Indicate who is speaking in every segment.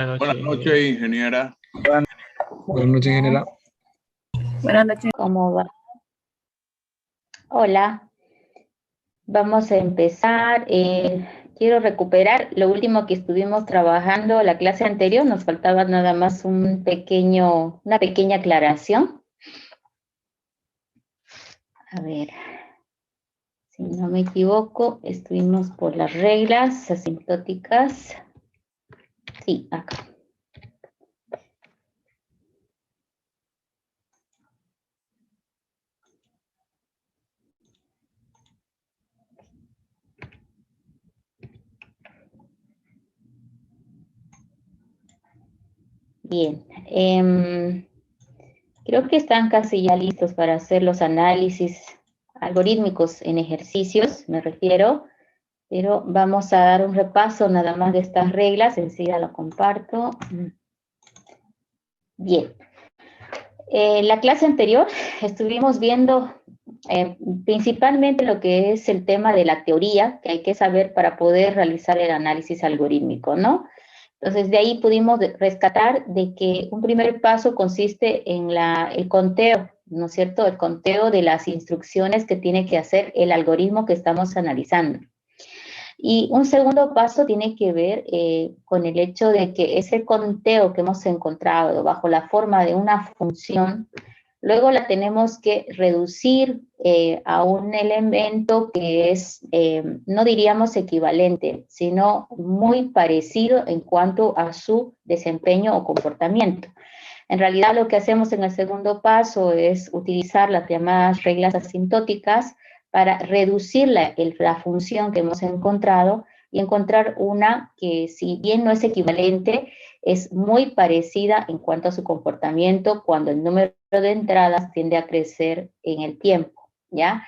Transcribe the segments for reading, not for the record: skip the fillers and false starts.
Speaker 1: Buenas noches, ingeniera.
Speaker 2: Buenas noches, ingeniera.
Speaker 3: Buenas noches.
Speaker 4: ¿Cómo va? Hola. Vamos a empezar. Quiero recuperar lo último que estuvimos trabajando la clase anterior. Nos faltaba nada más una pequeña aclaración. A ver, si no me equivoco, estuvimos por las reglas asintóticas. Sí, acá. Bien, creo que están casi ya listos para hacer los análisis algorítmicos en ejercicios, me refiero, pero vamos a dar un repaso nada más de estas reglas, enseguida lo comparto. Bien, la clase anterior estuvimos viendo principalmente lo que es el tema de la teoría que hay que saber para poder realizar el análisis algorítmico, ¿no? Entonces, de ahí pudimos rescatar de que un primer paso consiste en el conteo, ¿no es cierto? El conteo de las instrucciones que tiene que hacer el algoritmo que estamos analizando. Y un segundo paso tiene que ver con el hecho de que ese conteo que hemos encontrado bajo la forma de una función, luego la tenemos que reducir a un elemento que es, no diríamos equivalente, sino muy parecido en cuanto a su desempeño o comportamiento. En realidad lo que hacemos en el segundo paso es utilizar las llamadas reglas asintóticas para reducir la función que hemos encontrado y encontrar una que, si bien no es equivalente, es muy parecida en cuanto a su comportamiento cuando el número de entradas tiende a crecer en el tiempo, ¿ya?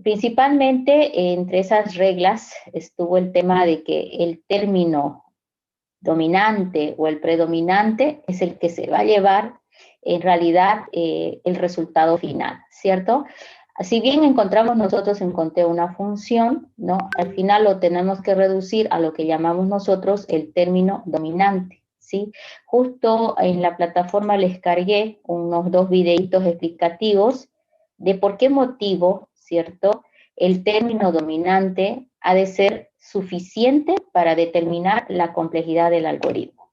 Speaker 4: Principalmente entre esas reglas estuvo el tema de que el término dominante o el predominante es el que se va a llevar en realidad el resultado final, ¿cierto? Si bien encontramos nosotros en conteo una función, ¿no? Al final lo tenemos que reducir a lo que llamamos nosotros el término dominante, ¿sí? Justo en la plataforma les cargué unos 2 videitos explicativos de por qué motivo, ¿cierto?, el término dominante ha de ser suficiente para determinar la complejidad del algoritmo,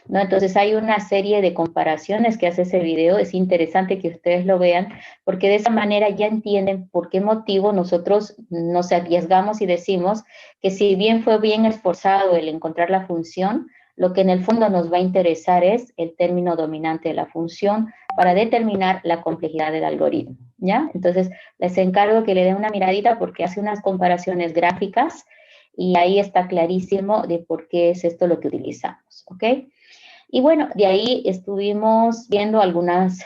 Speaker 4: ¿no? Entonces hay una serie de comparaciones que hace ese video, es interesante que ustedes lo vean, porque de esa manera ya entienden por qué motivo nosotros nos arriesgamos y decimos que si bien fue bien esforzado el encontrar la función, lo que en el fondo nos va a interesar es el término dominante de la función para determinar la complejidad del algoritmo, ¿ya? Entonces les encargo que le den una miradita porque hace unas comparaciones gráficas y ahí está clarísimo de por qué es esto lo que utilizamos, ¿ok? Y bueno, de ahí estuvimos viendo algunas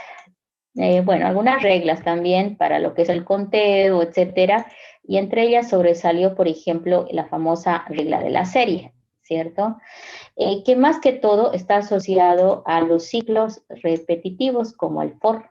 Speaker 4: reglas también para lo que es el conteo, etcétera, y entre ellas sobresalió, por ejemplo, la famosa regla de la serie, ¿cierto? Que más que todo está asociado a los ciclos repetitivos como el for,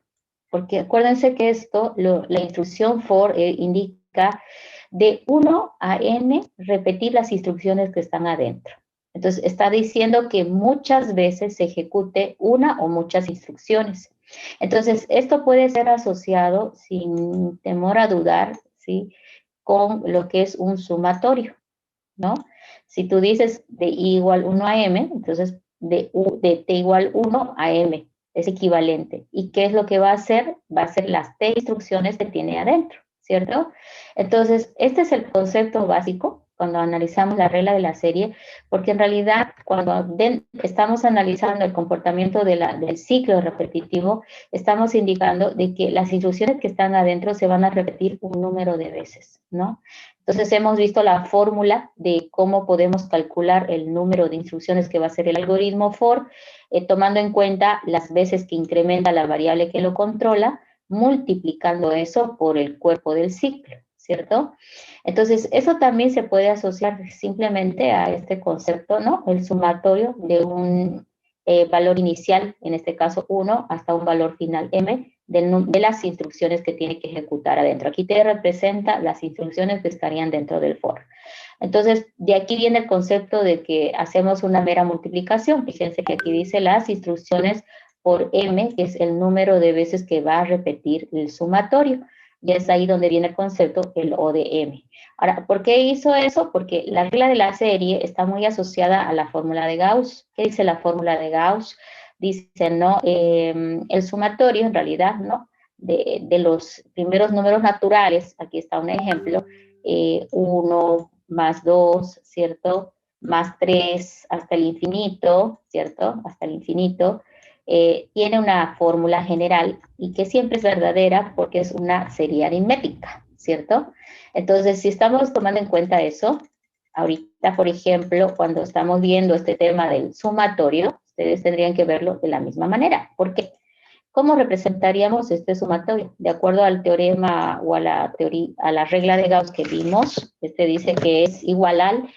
Speaker 4: porque acuérdense que la instrucción for indica de 1 a n repetir las instrucciones que están adentro. Entonces, está diciendo que muchas veces se ejecute una o muchas instrucciones. Entonces, esto puede ser asociado, sin temor a dudar, ¿sí?, con lo que es un sumatorio, ¿no? Si tú dices de i igual 1 a m, entonces de t igual 1 a m es equivalente. ¿Y qué es lo que va a hacer? Va a ser las t instrucciones que tiene adentro, ¿cierto? Entonces, este es el concepto básico cuando analizamos la regla de la serie, porque en realidad cuando estamos analizando el comportamiento del ciclo repetitivo, estamos indicando de que las instrucciones que están adentro se van a repetir un número de veces, ¿no? Entonces hemos visto la fórmula de cómo podemos calcular el número de instrucciones que va a ser el algoritmo for, tomando en cuenta las veces que incrementa la variable que lo controla, multiplicando eso por el cuerpo del ciclo, ¿cierto? Entonces, eso también se puede asociar simplemente a este concepto, ¿no? El sumatorio de un valor inicial, en este caso 1, hasta un valor final m, de las instrucciones que tiene que ejecutar adentro. Aquí T representa las instrucciones que estarían dentro del for. Entonces, de aquí viene el concepto de que hacemos una mera multiplicación. Fíjense que aquí dice las instrucciones por m, que es el número de veces que va a repetir el sumatorio. Y es ahí donde viene el concepto, el O de m. Ahora, ¿por qué hizo eso? Porque la regla de la serie está muy asociada a la fórmula de Gauss. ¿Qué dice la fórmula de Gauss? Dice, ¿no? El sumatorio, en realidad, ¿no? De los primeros números naturales, aquí está un ejemplo, 1 más 2, ¿cierto? Más 3 hasta el infinito, ¿cierto? Hasta el infinito. Tiene una fórmula general y que siempre es verdadera porque es una serie aritmética, ¿cierto? Entonces, si estamos tomando en cuenta eso, ahorita, por ejemplo, cuando estamos viendo este tema del sumatorio, ustedes tendrían que verlo de la misma manera. ¿Por qué? ¿Cómo representaríamos este sumatorio? De acuerdo al teorema o a la regla de Gauss que vimos, este dice que es igual al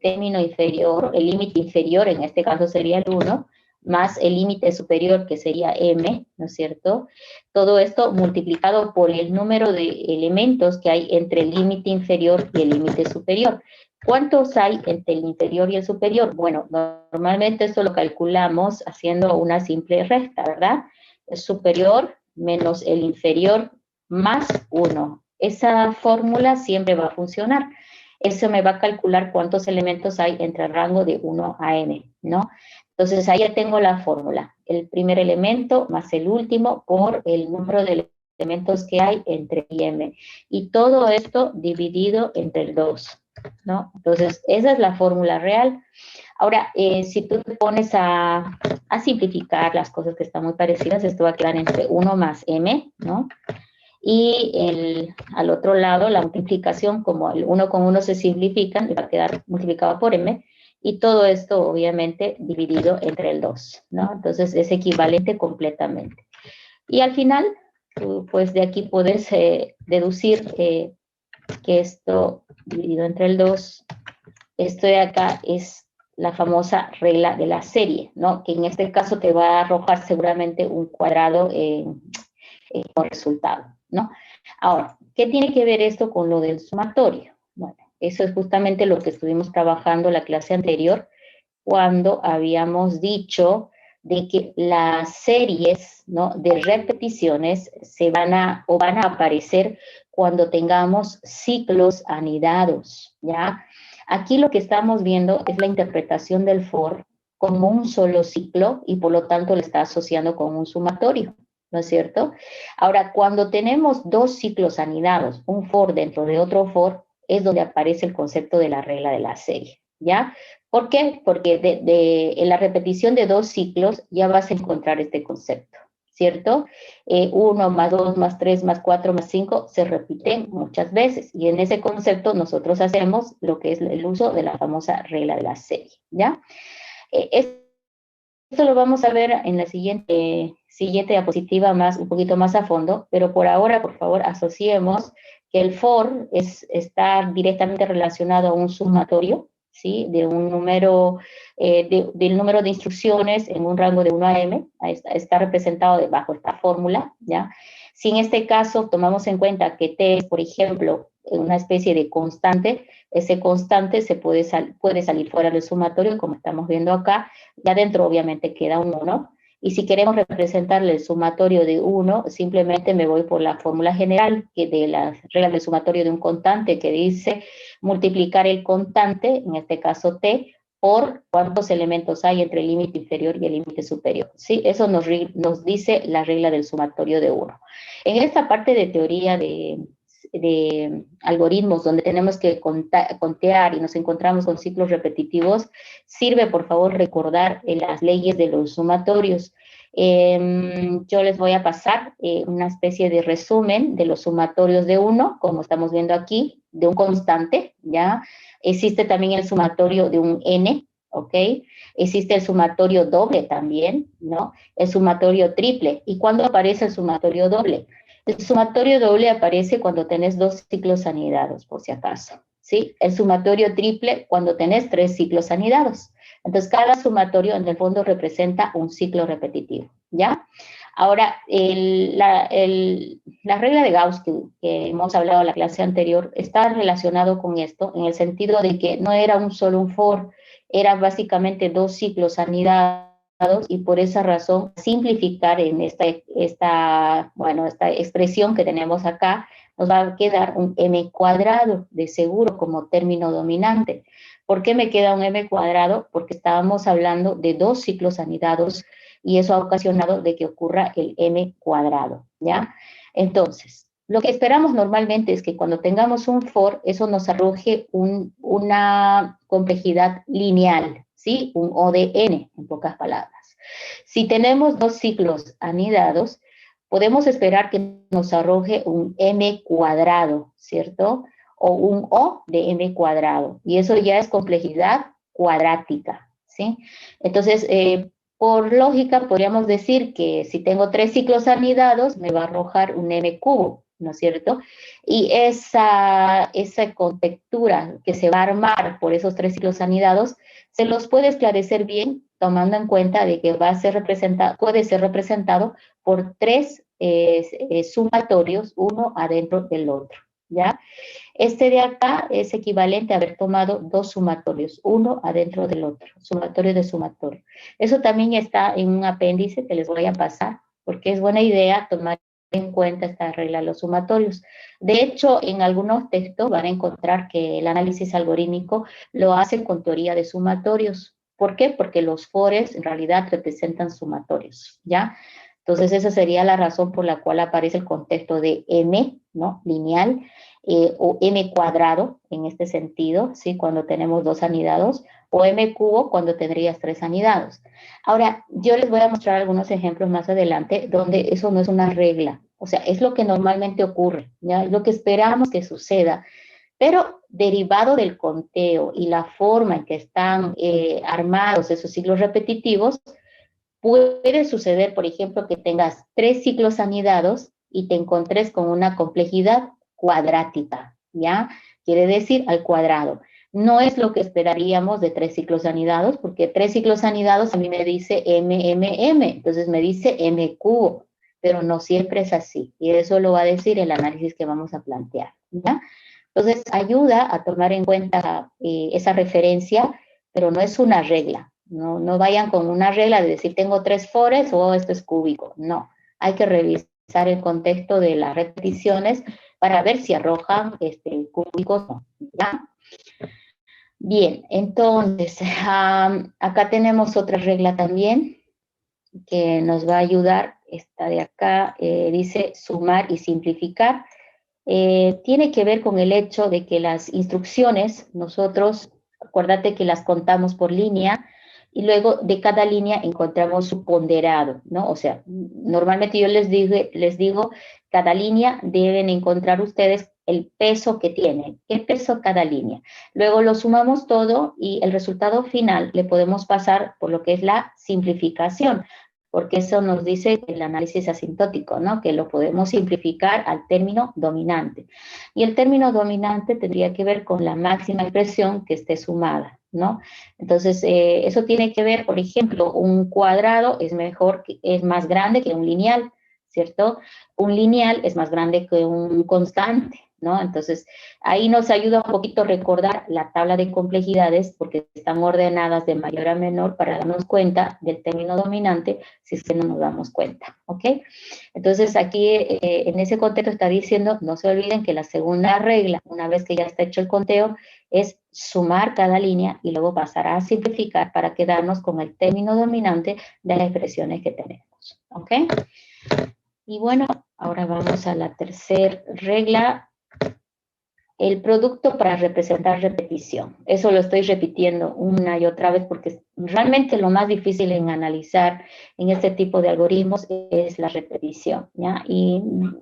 Speaker 4: término inferior, el límite inferior, en este caso sería el 1, más el límite superior, que sería m, ¿no es cierto? Todo esto multiplicado por el número de elementos que hay entre el límite inferior y el límite superior. ¿Cuántos hay entre el inferior y el superior? Bueno, normalmente esto lo calculamos haciendo una simple resta, ¿verdad? El superior menos el inferior más 1. Esa fórmula siempre va a funcionar. Eso me va a calcular cuántos elementos hay entre el rango de 1 a n, ¿no? Entonces, ahí ya tengo la fórmula. El primer elemento más el último por el número de elementos que hay entre I y m. Y todo esto dividido entre el 2, ¿no? Entonces, esa es la fórmula real. Ahora, si tú te pones a simplificar las cosas que están muy parecidas, esto va a quedar entre 1 más m, ¿no? Y al otro lado, la multiplicación, como el 1 con 1 se simplifican, va a quedar multiplicado por m, y todo esto, obviamente, dividido entre el 2, ¿no? Entonces, es equivalente completamente. Y al final, pues de aquí puedes deducir que esto dividido entre el 2, esto de acá es la famosa regla de la serie, ¿no? Que en este caso te va a arrojar seguramente un cuadrado como resultado, ¿no? Ahora, ¿qué tiene que ver esto con lo del sumatorio? Bueno, eso es justamente lo que estuvimos trabajando la clase anterior, cuando habíamos dicho de que las series, ¿no?, de repeticiones van a aparecer cuando tengamos ciclos anidados, ¿ya? Aquí lo que estamos viendo es la interpretación del for como un solo ciclo y por lo tanto le está asociando con un sumatorio, ¿no es cierto? Ahora, cuando tenemos dos ciclos anidados, un for dentro de otro for, es donde aparece el concepto de la regla de la serie, ¿ya? ¿Por qué? Porque en la repetición de dos ciclos ya vas a encontrar este concepto, ¿cierto? 1 más 2 más 3 más 4 más 5 se repiten muchas veces y en ese concepto nosotros hacemos lo que es el uso de la famosa regla de la serie, ¿ya? Esto lo vamos a ver en la siguiente diapositiva un poquito más a fondo, pero por ahora, por favor, asociemos que el for está directamente relacionado a un sumatorio, ¿sí? De un número, del número de instrucciones en un rango de 1 a m, está representado bajo esta fórmula, ¿ya? Si en este caso tomamos en cuenta que t, por ejemplo, una especie de constante, ese constante puede salir fuera del sumatorio, como estamos viendo acá, y adentro obviamente queda un 1, y si queremos representarle el sumatorio de 1, simplemente me voy por la fórmula general de las reglas del sumatorio de un constante, que dice multiplicar el constante, en este caso t, por cuántos elementos hay entre el límite inferior y el límite superior, ¿sí? Eso nos dice la regla del sumatorio de 1. En esta parte de teoría de algoritmos donde tenemos que contear y nos encontramos con ciclos repetitivos, sirve por favor recordar las leyes de los sumatorios. Yo les voy a pasar una especie de resumen de los sumatorios de 1, como estamos viendo aquí, de un constante, ¿ya? Existe también el sumatorio de un n, ¿ok? Existe el sumatorio doble también, ¿no? El sumatorio triple. ¿Y cuándo aparece el sumatorio doble? El sumatorio doble aparece cuando tenés dos ciclos anidados, por si acaso, ¿sí? El sumatorio triple cuando tenés tres ciclos anidados. Entonces, cada sumatorio en el fondo representa un ciclo repetitivo, ¿ya? Ahora, la regla de Gauss que hemos hablado en la clase anterior está relacionado con esto, en el sentido de que no era un solo un for, era básicamente dos ciclos anidados, y por esa razón simplificar en esta expresión que tenemos acá, nos va a quedar un m cuadrado de seguro como término dominante. ¿Por qué me queda un m cuadrado? Porque estábamos hablando de dos ciclos anidados y eso ha ocasionado de que ocurra el m cuadrado, ¿ya? Entonces, lo que esperamos normalmente es que cuando tengamos un for, eso nos arroje una complejidad lineal, ¿sí? Un O de n, en pocas palabras. Si tenemos dos ciclos anidados, podemos esperar que nos arroje un m cuadrado, ¿cierto? O un O de m cuadrado, y eso ya es complejidad cuadrática, ¿sí? Entonces, por lógica, podríamos decir que si tengo tres ciclos anidados, me va a arrojar un m cubo, ¿no es cierto? Y esa contextura que se va a armar por esos tres ciclos anidados, se los puede esclarecer bien tomando en cuenta de que puede ser representado por tres sumatorios, uno adentro del otro, ¿ya? Este de acá es equivalente a haber tomado dos sumatorios, uno adentro del otro, sumatorio de sumatorio. Eso también está en un apéndice que les voy a pasar, porque es buena idea tomar en cuenta esta regla de los sumatorios. De hecho, en algunos textos van a encontrar que el análisis algorítmico lo hace con teoría de sumatorios. ¿Por qué? Porque los fores en realidad representan sumatorios, ¿ya? Entonces, esa sería la razón por la cual aparece el contexto de M, ¿no? Lineal, o M cuadrado, en este sentido, ¿sí? Cuando tenemos dos anidados, o M cubo cuando tendrías tres anidados. Ahora, yo les voy a mostrar algunos ejemplos más adelante donde eso no es una regla, o sea, es lo que normalmente ocurre, ¿ya? Es lo que esperamos que suceda, pero derivado del conteo y la forma en que están armados esos ciclos repetitivos, puede suceder, por ejemplo, que tengas tres ciclos anidados y te encontres con una complejidad cuadrática, ¿ya? Quiere decir al cuadrado. No es lo que esperaríamos de tres ciclos anidados, porque tres ciclos anidados a mí me dice m, entonces me dice m cubo, pero no siempre es así, y eso lo va a decir el análisis que vamos a plantear, ¿ya? Entonces ayuda a tomar en cuenta esa referencia, pero no es una regla. No vayan con una regla de decir tengo tres fores o esto es cúbico. No, hay que revisar el contexto de las repeticiones para ver si arrojan cúbicos o no, ¿ya? Bien, entonces, acá tenemos otra regla también que nos va a ayudar. Esta de acá dice sumar y simplificar. Tiene que ver con el hecho de que las instrucciones, nosotros, acuérdate que las contamos por línea, y luego de cada línea encontramos su ponderado, ¿no? O sea, normalmente yo les digo, cada línea deben encontrar ustedes el peso que tiene, qué peso cada línea. Luego lo sumamos todo y el resultado final le podemos pasar por lo que es la simplificación, porque eso nos dice el análisis asintótico, ¿no? Que lo podemos simplificar al término dominante. Y el término dominante tendría que ver con la máxima expresión que esté sumada, ¿no? Entonces, eso tiene que ver, por ejemplo, un cuadrado es más grande que un lineal, ¿cierto? Un lineal es más grande que un constante, ¿no? Entonces, ahí nos ayuda un poquito a recordar la tabla de complejidades porque están ordenadas de mayor a menor para darnos cuenta del término dominante si es que no nos damos cuenta, ¿ok? Entonces, aquí en ese contexto está diciendo, no se olviden que la segunda regla, una vez que ya está hecho el conteo, es sumar cada línea y luego pasar a simplificar para quedarnos con el término dominante de las expresiones que tenemos, ¿ok? Y bueno, ahora vamos a la tercera regla, el producto para representar repetición. Eso lo estoy repitiendo una y otra vez porque realmente lo más difícil en analizar en este tipo de algoritmos es la repetición, ¿ya? Y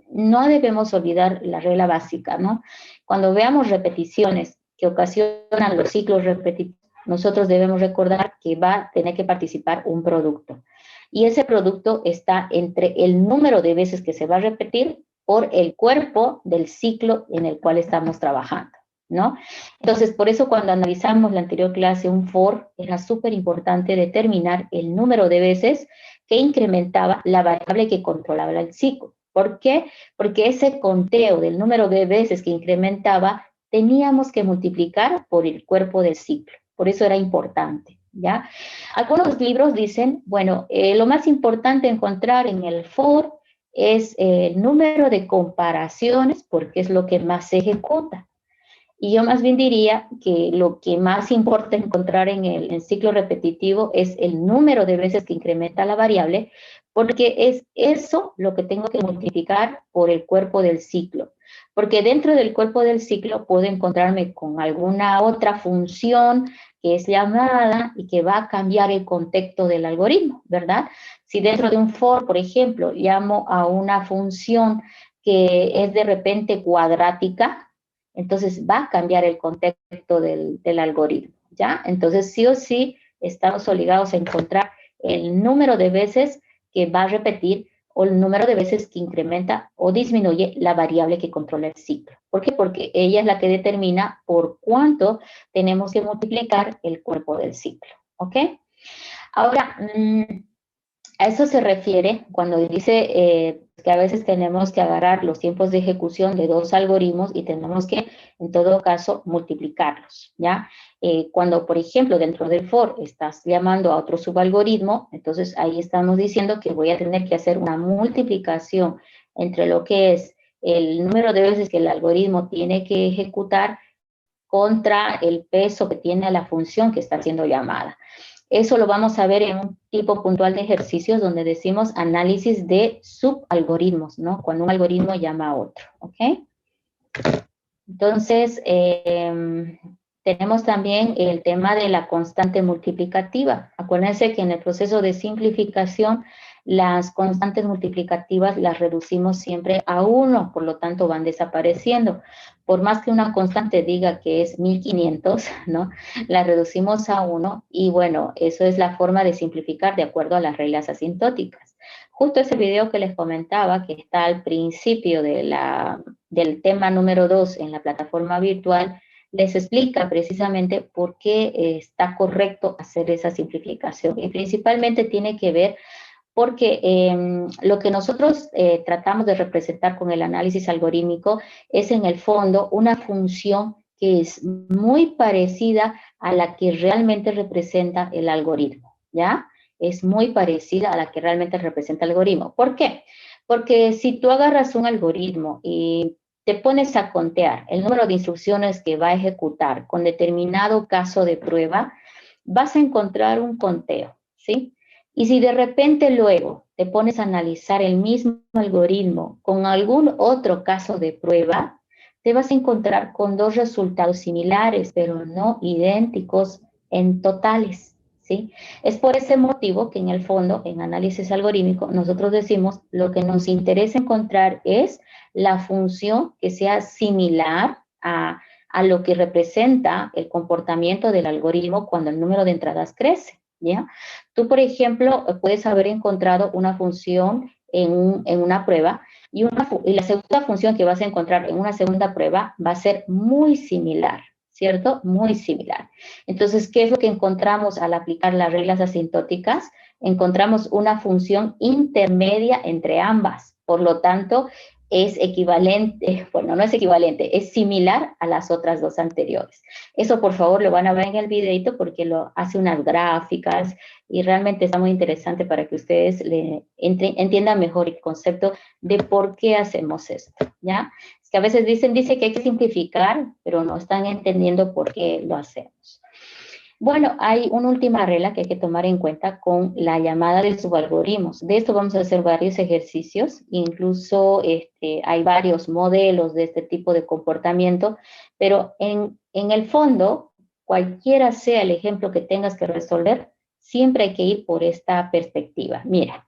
Speaker 4: no debemos olvidar la regla básica, ¿no? Cuando veamos repeticiones que ocasionan los ciclos repetitivos, nosotros debemos recordar que va a tener que participar un producto. Y ese producto está entre el número de veces que se va a repetir por el cuerpo del ciclo en el cual estamos trabajando, ¿no? Entonces, por eso cuando analizamos la anterior clase, un for, era súper importante determinar el número de veces que incrementaba la variable que controlaba el ciclo. ¿Por qué? Porque ese conteo del número de veces que incrementaba, teníamos que multiplicar por el cuerpo del ciclo. Por eso era importante, ¿ya? Algunos libros dicen, bueno, lo más importante encontrar en el for es el número de comparaciones, porque es lo que más se ejecuta. Y yo más bien diría que lo que más importa encontrar en el ciclo repetitivo es el número de veces que incrementa la variable, porque es eso lo que tengo que multiplicar por el cuerpo del ciclo. Porque dentro del cuerpo del ciclo puedo encontrarme con alguna otra función que es llamada y que va a cambiar el contexto del algoritmo, ¿verdad? Si dentro de un for, por ejemplo, llamo a una función que es de repente cuadrática, entonces va a cambiar el contexto del algoritmo, ¿ya? Entonces sí o sí estamos obligados a encontrar el número de veces que va a repetir o el número de veces que incrementa o disminuye la variable que controla el ciclo. ¿Por qué? Porque ella es la que determina por cuánto tenemos que multiplicar el cuerpo del ciclo, ¿ok? Ahora, a eso se refiere cuando dice que a veces tenemos que agarrar los tiempos de ejecución de dos algoritmos y tenemos que, en todo caso, multiplicarlos, ¿ya? Cuando, por ejemplo, dentro del for estás llamando a otro subalgoritmo, entonces ahí estamos diciendo que voy a tener que hacer una multiplicación entre lo que es el número de veces que el algoritmo tiene que ejecutar contra el peso que tiene la función que está siendo llamada. Eso lo vamos a ver en un tipo puntual de ejercicios donde decimos análisis de subalgoritmos, ¿no? Cuando un algoritmo llama a otro, ¿ok? Entonces, tenemos también el tema de la constante multiplicativa. Acuérdense que en el proceso de simplificación, las constantes multiplicativas las reducimos siempre a 1, por lo tanto van desapareciendo. Por más que una constante diga que es 1500, ¿no? La reducimos a 1 y bueno, eso es la forma de simplificar de acuerdo a las reglas asintóticas. Justo ese video que les comentaba, que está al principio del tema número 2 en la plataforma virtual, les explica precisamente por qué está correcto hacer esa simplificación. Y principalmente tiene que ver porque lo que nosotros tratamos de representar con el análisis algorítmico es en el fondo una función que es muy parecida a la que realmente representa el algoritmo, ¿ya? Es muy parecida a la que realmente representa el algoritmo. ¿Por qué? Porque si tú agarras un algoritmo y te pones a contear el número de instrucciones que va a ejecutar con determinado caso de prueba, vas a encontrar un conteo, ¿sí? Y si de repente luego te pones a analizar el mismo algoritmo con algún otro caso de prueba, te vas a encontrar con dos resultados similares, pero no idénticos en totales, ¿sí? Es por ese motivo que en el fondo, en análisis algorítmico, nosotros decimos lo que nos interesa encontrar es la función que sea similar a lo que representa el comportamiento del algoritmo cuando el número de entradas crece, ¿ya? Tú, por ejemplo, puedes haber encontrado una función en una prueba y la segunda función que vas a encontrar en una segunda prueba va a ser muy similar, ¿cierto? Muy similar. Entonces, ¿qué es lo que encontramos al aplicar las reglas asintóticas? Encontramos una función intermedia entre ambas. Por lo tanto, es equivalente, bueno, no es equivalente, es similar a las otras dos anteriores. Eso, por favor, lo van a ver en el videito porque lo hace unas gráficas y realmente está muy interesante para que ustedes entiendan mejor el concepto de por qué hacemos esto, ¿ya? Es que a veces dice que hay que simplificar, pero no están entendiendo por qué lo hacemos. Bueno, hay una última regla que hay que tomar en cuenta con la llamada de subalgoritmos. De esto vamos a hacer varios ejercicios, incluso hay varios modelos de este tipo de comportamiento, pero en el fondo, cualquiera sea el ejemplo que tengas que resolver, siempre hay que ir por esta perspectiva. Mira,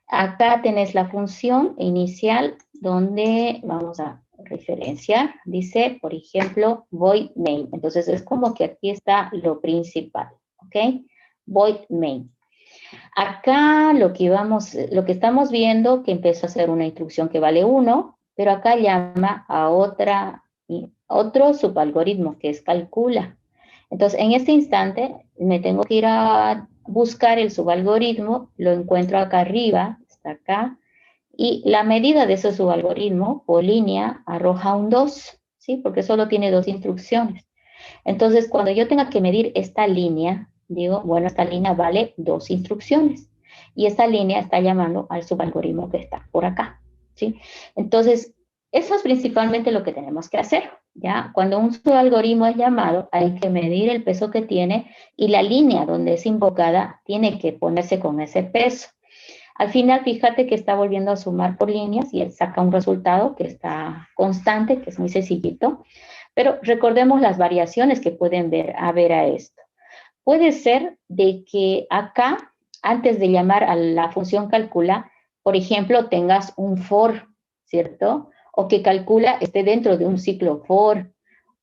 Speaker 4: acá tenés la función inicial donde vamos a referenciar, dice, por ejemplo, void main. Entonces, es como que aquí está lo principal, ¿ok? Void main. Acá lo que estamos viendo que empezó a hacer una instrucción que vale 1, pero acá llama a otra otro subalgoritmo que es calcula. Entonces, en este instante, me tengo que ir a buscar el subalgoritmo, lo encuentro acá arriba, está acá, y la medida de ese subalgoritmo por línea arroja un 2, ¿sí? Porque solo tiene 2 instrucciones. Entonces, cuando yo tenga que medir esta línea, digo, bueno, esta línea vale 2 instrucciones. Y esta línea está llamando al subalgoritmo que está por acá, ¿sí? Entonces, eso es principalmente lo que tenemos que hacer, ¿ya? Cuando un subalgoritmo es llamado, hay que medir el peso que tiene y la línea donde es invocada tiene que ponerse con ese peso. Al final, fíjate que está volviendo a sumar por líneas y él saca un resultado que está constante, que es muy sencillito. Pero recordemos las variaciones que pueden haber a esto. Puede ser de que acá, antes de llamar a la función calcula, por ejemplo, tengas un for, ¿cierto? O que calcula esté dentro de un ciclo for,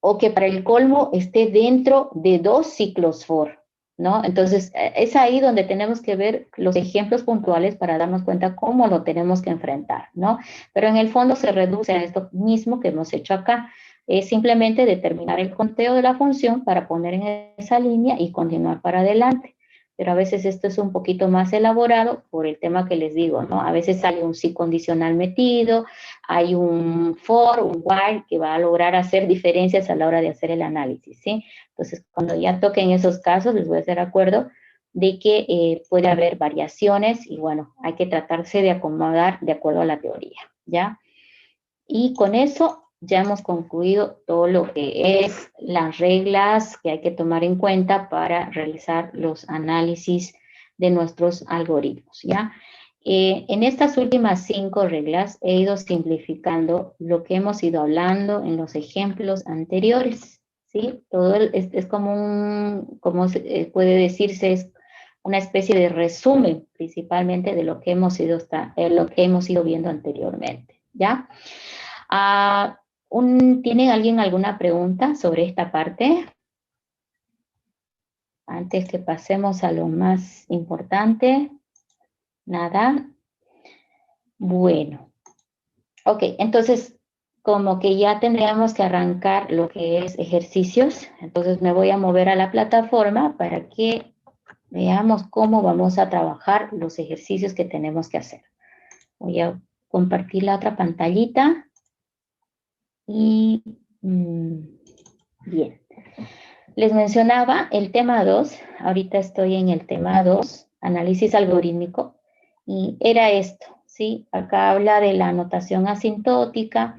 Speaker 4: o que para el colmo esté dentro de 2 ciclos for, ¿no? Entonces, es ahí donde tenemos que ver los ejemplos puntuales para darnos cuenta cómo lo tenemos que enfrentar, ¿no? Pero en el fondo se reduce a esto mismo que hemos hecho acá. Es simplemente determinar el conteo de la función para poner en esa línea y continuar para adelante. Pero a veces esto es un poquito más elaborado por el tema que les digo, ¿no? A veces sale un si condicional metido, hay un for, un while, que va a lograr hacer diferencias a la hora de hacer el análisis, ¿sí? Entonces, cuando ya toquen esos casos, les voy a hacer acuerdo de que puede haber variaciones y, bueno, hay que tratarse de acomodar de acuerdo a la teoría, ¿ya? Y con eso ya hemos concluido todo lo que es las reglas que hay que tomar en cuenta para realizar los análisis de nuestros algoritmos, ¿ya? En estas últimas 5 reglas he ido simplificando lo que hemos ido hablando en los ejemplos anteriores, ¿sí? Todo es como como puede decirse, es una especie de resumen principalmente de lo que hemos ido viendo anteriormente, ¿ya? ¿Tiene alguien alguna pregunta sobre esta parte? Antes que pasemos a lo más importante. Nada. Bueno. Ok, entonces, como que ya tendríamos que arrancar lo que es ejercicios, entonces me voy a mover a la plataforma para que veamos cómo vamos a trabajar los ejercicios que tenemos que hacer. Voy a compartir la otra pantallita. Y bien, les mencionaba el tema 2, ahorita estoy en el tema 2, análisis algorítmico, y era esto, ¿sí? Acá habla de la notación asintótica,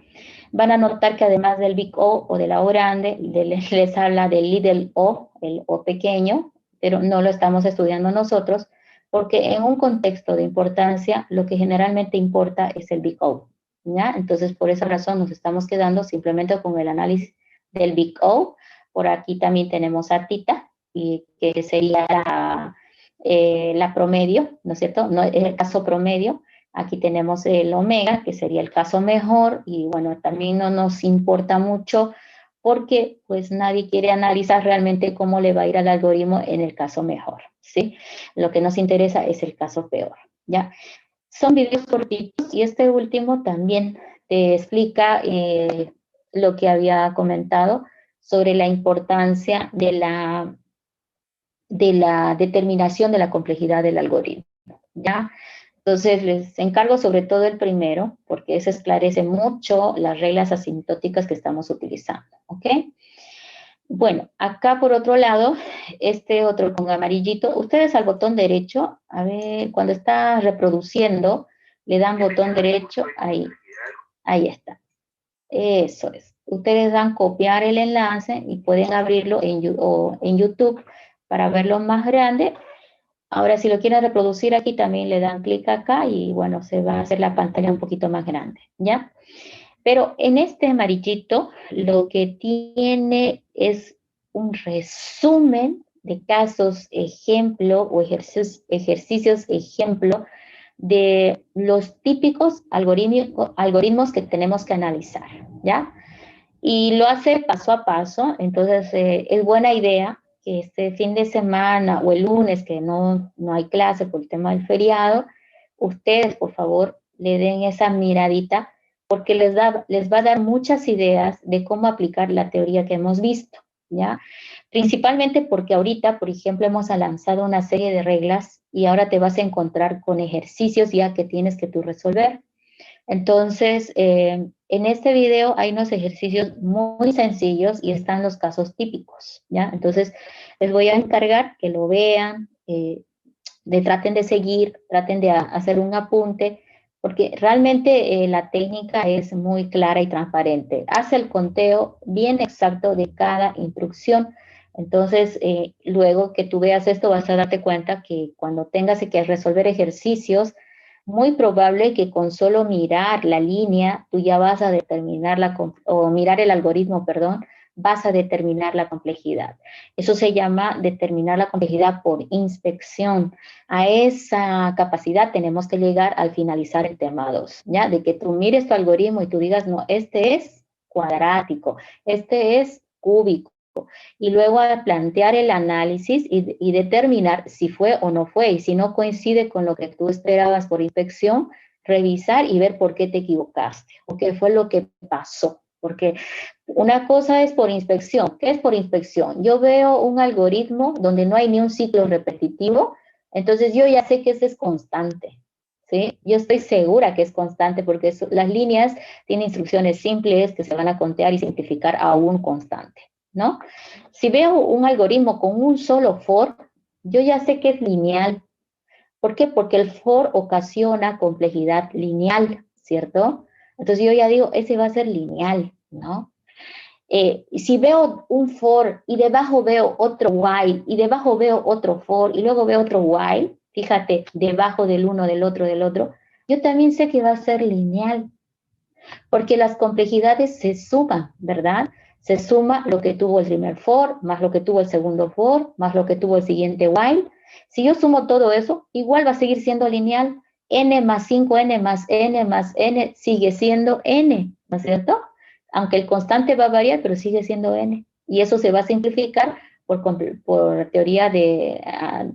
Speaker 4: van a notar que además del big O de la O grande, les habla del little O, el O pequeño, pero no lo estamos estudiando nosotros, porque en un contexto de importancia, lo que generalmente importa es el big O, ¿ya? Entonces, por esa razón nos estamos quedando simplemente con el análisis del big O. Por aquí también tenemos a tita, y que sería la promedio, ¿no es cierto? No, es el caso promedio. Aquí tenemos el omega, que sería el caso mejor, y bueno, también no nos importa mucho porque pues nadie quiere analizar realmente cómo le va a ir al algoritmo en el caso mejor, ¿sí? Lo que nos interesa es el caso peor, ¿ya? Son videos cortitos y este último también te explica lo que había comentado sobre la importancia de la determinación de la complejidad del algoritmo, ¿ya? Entonces, les encargo sobre todo el primero, porque eso esclarece mucho las reglas asintóticas que estamos utilizando, ¿ok? Bueno, acá por otro lado, este otro con amarillito, ustedes al botón derecho, a ver, cuando está reproduciendo, le dan botón derecho, ahí está. Eso es. Ustedes dan copiar el enlace y pueden abrirlo en YouTube para verlo más grande. Ahora, si lo quieren reproducir aquí, también le dan clic acá y, bueno, se va a hacer la pantalla un poquito más grande, ¿ya? Pero en este amarillito, lo que tiene es un resumen de casos ejemplo o ejercicios ejemplo de los típicos algoritmos que tenemos que analizar, ¿ya? Y lo hace paso a paso, entonces es buena idea que este fin de semana o el lunes, que no hay clase por el tema del feriado, ustedes, por favor, le den esa miradita porque les va a dar muchas ideas de cómo aplicar la teoría que hemos visto, ¿ya? Principalmente porque ahorita, por ejemplo, hemos lanzado una serie de reglas y ahora te vas a encontrar con ejercicios ya que tienes que tú resolver. Entonces, en este video hay unos ejercicios muy sencillos y están los casos típicos, ¿ya? Entonces, les voy a encargar que lo vean, traten de seguir, traten de hacer un apunte, porque realmente la técnica es muy clara y transparente. Hace el conteo bien exacto de cada instrucción. Entonces, luego que tú veas esto, vas a darte cuenta que cuando tengas que resolver ejercicios, muy probable que con solo mirar la línea, tú ya vas a determinar o mirar el algoritmo, perdón, vas a determinar la complejidad. Eso se llama determinar la complejidad por inspección. A esa capacidad tenemos que llegar al finalizar el tema 2, ¿ya? De que tú mires tu algoritmo y tú digas, no, este es cuadrático, este es cúbico, y luego a plantear el análisis y determinar si fue o no fue, y si no coincide con lo que tú esperabas por inspección, revisar y ver por qué te equivocaste, o qué fue lo que pasó. Porque una cosa es por inspección. ¿Qué es por inspección? Yo veo un algoritmo donde no hay ni un ciclo repetitivo, entonces yo ya sé que ese es constante, ¿sí? Yo estoy segura que es constante porque las líneas tienen instrucciones simples que se van a contear y simplificar a un constante, ¿no? Si veo un algoritmo con un solo for, yo ya sé que es lineal. ¿Por qué? Porque el for ocasiona complejidad lineal, ¿cierto? Entonces yo ya digo, ese va a ser lineal, ¿no? Si veo un for y debajo veo otro while y debajo veo otro for y luego veo otro while, fíjate, debajo del uno, del otro, yo también sé que va a ser lineal, porque las complejidades se suman, ¿verdad? Se suma lo que tuvo el primer for, más lo que tuvo el segundo for, más lo que tuvo el siguiente while. Si yo sumo todo eso, igual va a seguir siendo lineal. N más 5N más N más N sigue siendo N, ¿no es cierto? Aunque el constante va a variar, pero sigue siendo N. Y eso se va a simplificar por teoría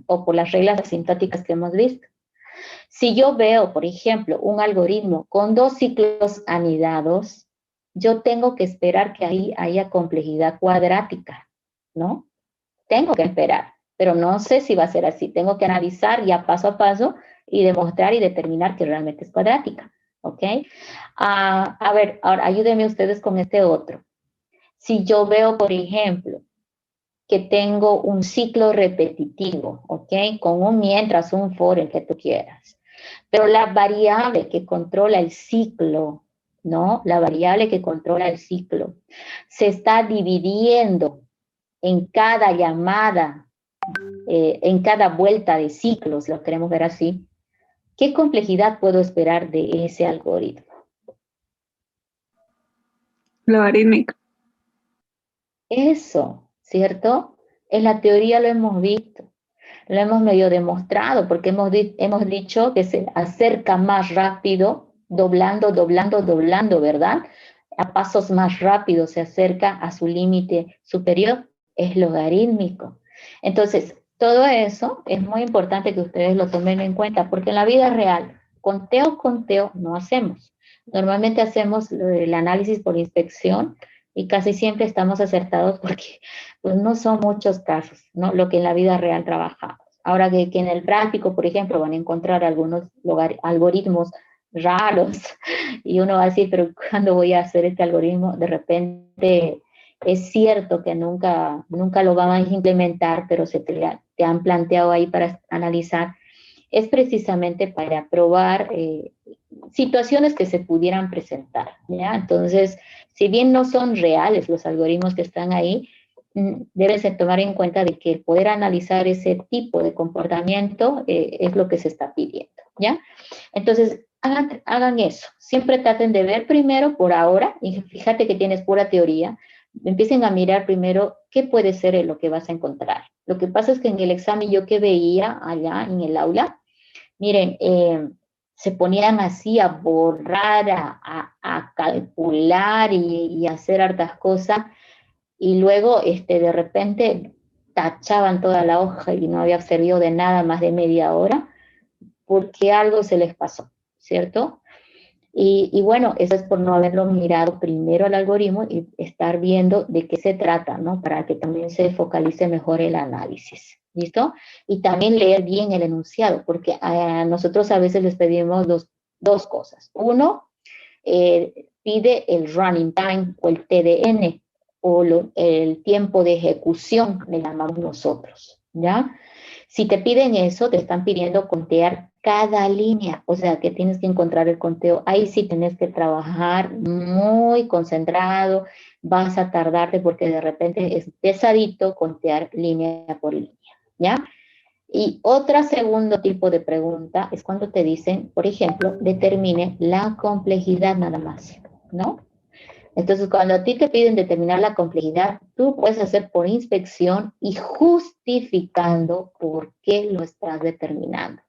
Speaker 4: o por las reglas asintóticas que hemos visto. Si yo veo, por ejemplo, un algoritmo con 2 ciclos anidados, yo tengo que esperar que ahí haya complejidad cuadrática, ¿no? Tengo que esperar, pero no sé si va a ser así. Tengo que analizar ya paso a paso y demostrar y determinar que realmente es cuadrática, ¿ok? A ver, ahora ayúdenme ustedes con este otro. Si yo veo, por ejemplo, que tengo un ciclo repetitivo, ¿ok? Con un mientras, un for, el que tú quieras. Pero la variable que controla el ciclo, ¿no? La variable que controla el ciclo se está dividiendo en cada llamada, en cada vuelta de ciclos, lo queremos ver así. ¿Qué complejidad puedo esperar de ese algoritmo?
Speaker 3: Logarítmica.
Speaker 4: Eso, ¿cierto? En la teoría lo hemos visto, lo hemos medio demostrado, porque hemos dicho que se acerca más rápido, doblando, ¿verdad? A pasos más rápidos se acerca a su límite superior, es logarítmico. Entonces, todo eso es muy importante que ustedes lo tomen en cuenta, porque en la vida real, conteo no hacemos. Normalmente hacemos el análisis por inspección y casi siempre estamos acertados porque pues, no son muchos casos, ¿no? Lo que en la vida real trabajamos. Ahora que en el práctico, por ejemplo, van a encontrar algunos algoritmos raros y uno va a decir, pero ¿cuándo voy a hacer este algoritmo? De repente es cierto que nunca lo van a implementar, pero te han planteado ahí para analizar. Es precisamente para probar situaciones que se pudieran presentar, ¿ya? Entonces, si bien no son reales los algoritmos que están ahí, debes tomar en cuenta de que el poder analizar ese tipo de comportamiento es lo que se está pidiendo, ¿ya? Entonces, hagan eso. Siempre traten de ver primero por ahora, y fíjate que tienes pura teoría, empiecen a mirar primero qué puede ser lo que vas a encontrar. Lo que pasa es que en el examen yo que veía allá en el aula, miren, se ponían así a borrar, a calcular y hacer hartas cosas, y luego de repente tachaban toda la hoja y no había servido de nada más de media hora, porque algo se les pasó, ¿cierto? Y bueno, eso es por no haberlo mirado primero al algoritmo y estar viendo de qué se trata, ¿no? Para que también se focalice mejor el análisis. ¿Listo? Y también leer bien el enunciado, porque a nosotros a veces les pedimos dos cosas. Uno, pide el running time o el TDN o el tiempo de ejecución, le llamamos nosotros, ¿ya? Si te piden eso, te están pidiendo contear cada línea, o sea que tienes que encontrar el conteo. Ahí sí tienes que trabajar muy concentrado, vas a tardarte porque de repente es pesadito contear línea por línea, ¿ya? Y otro segundo tipo de pregunta es cuando te dicen, por ejemplo, determine la complejidad nada más, ¿no? Entonces, cuando a ti te piden determinar la complejidad, tú puedes hacer por inspección y justificando por qué lo estás determinando.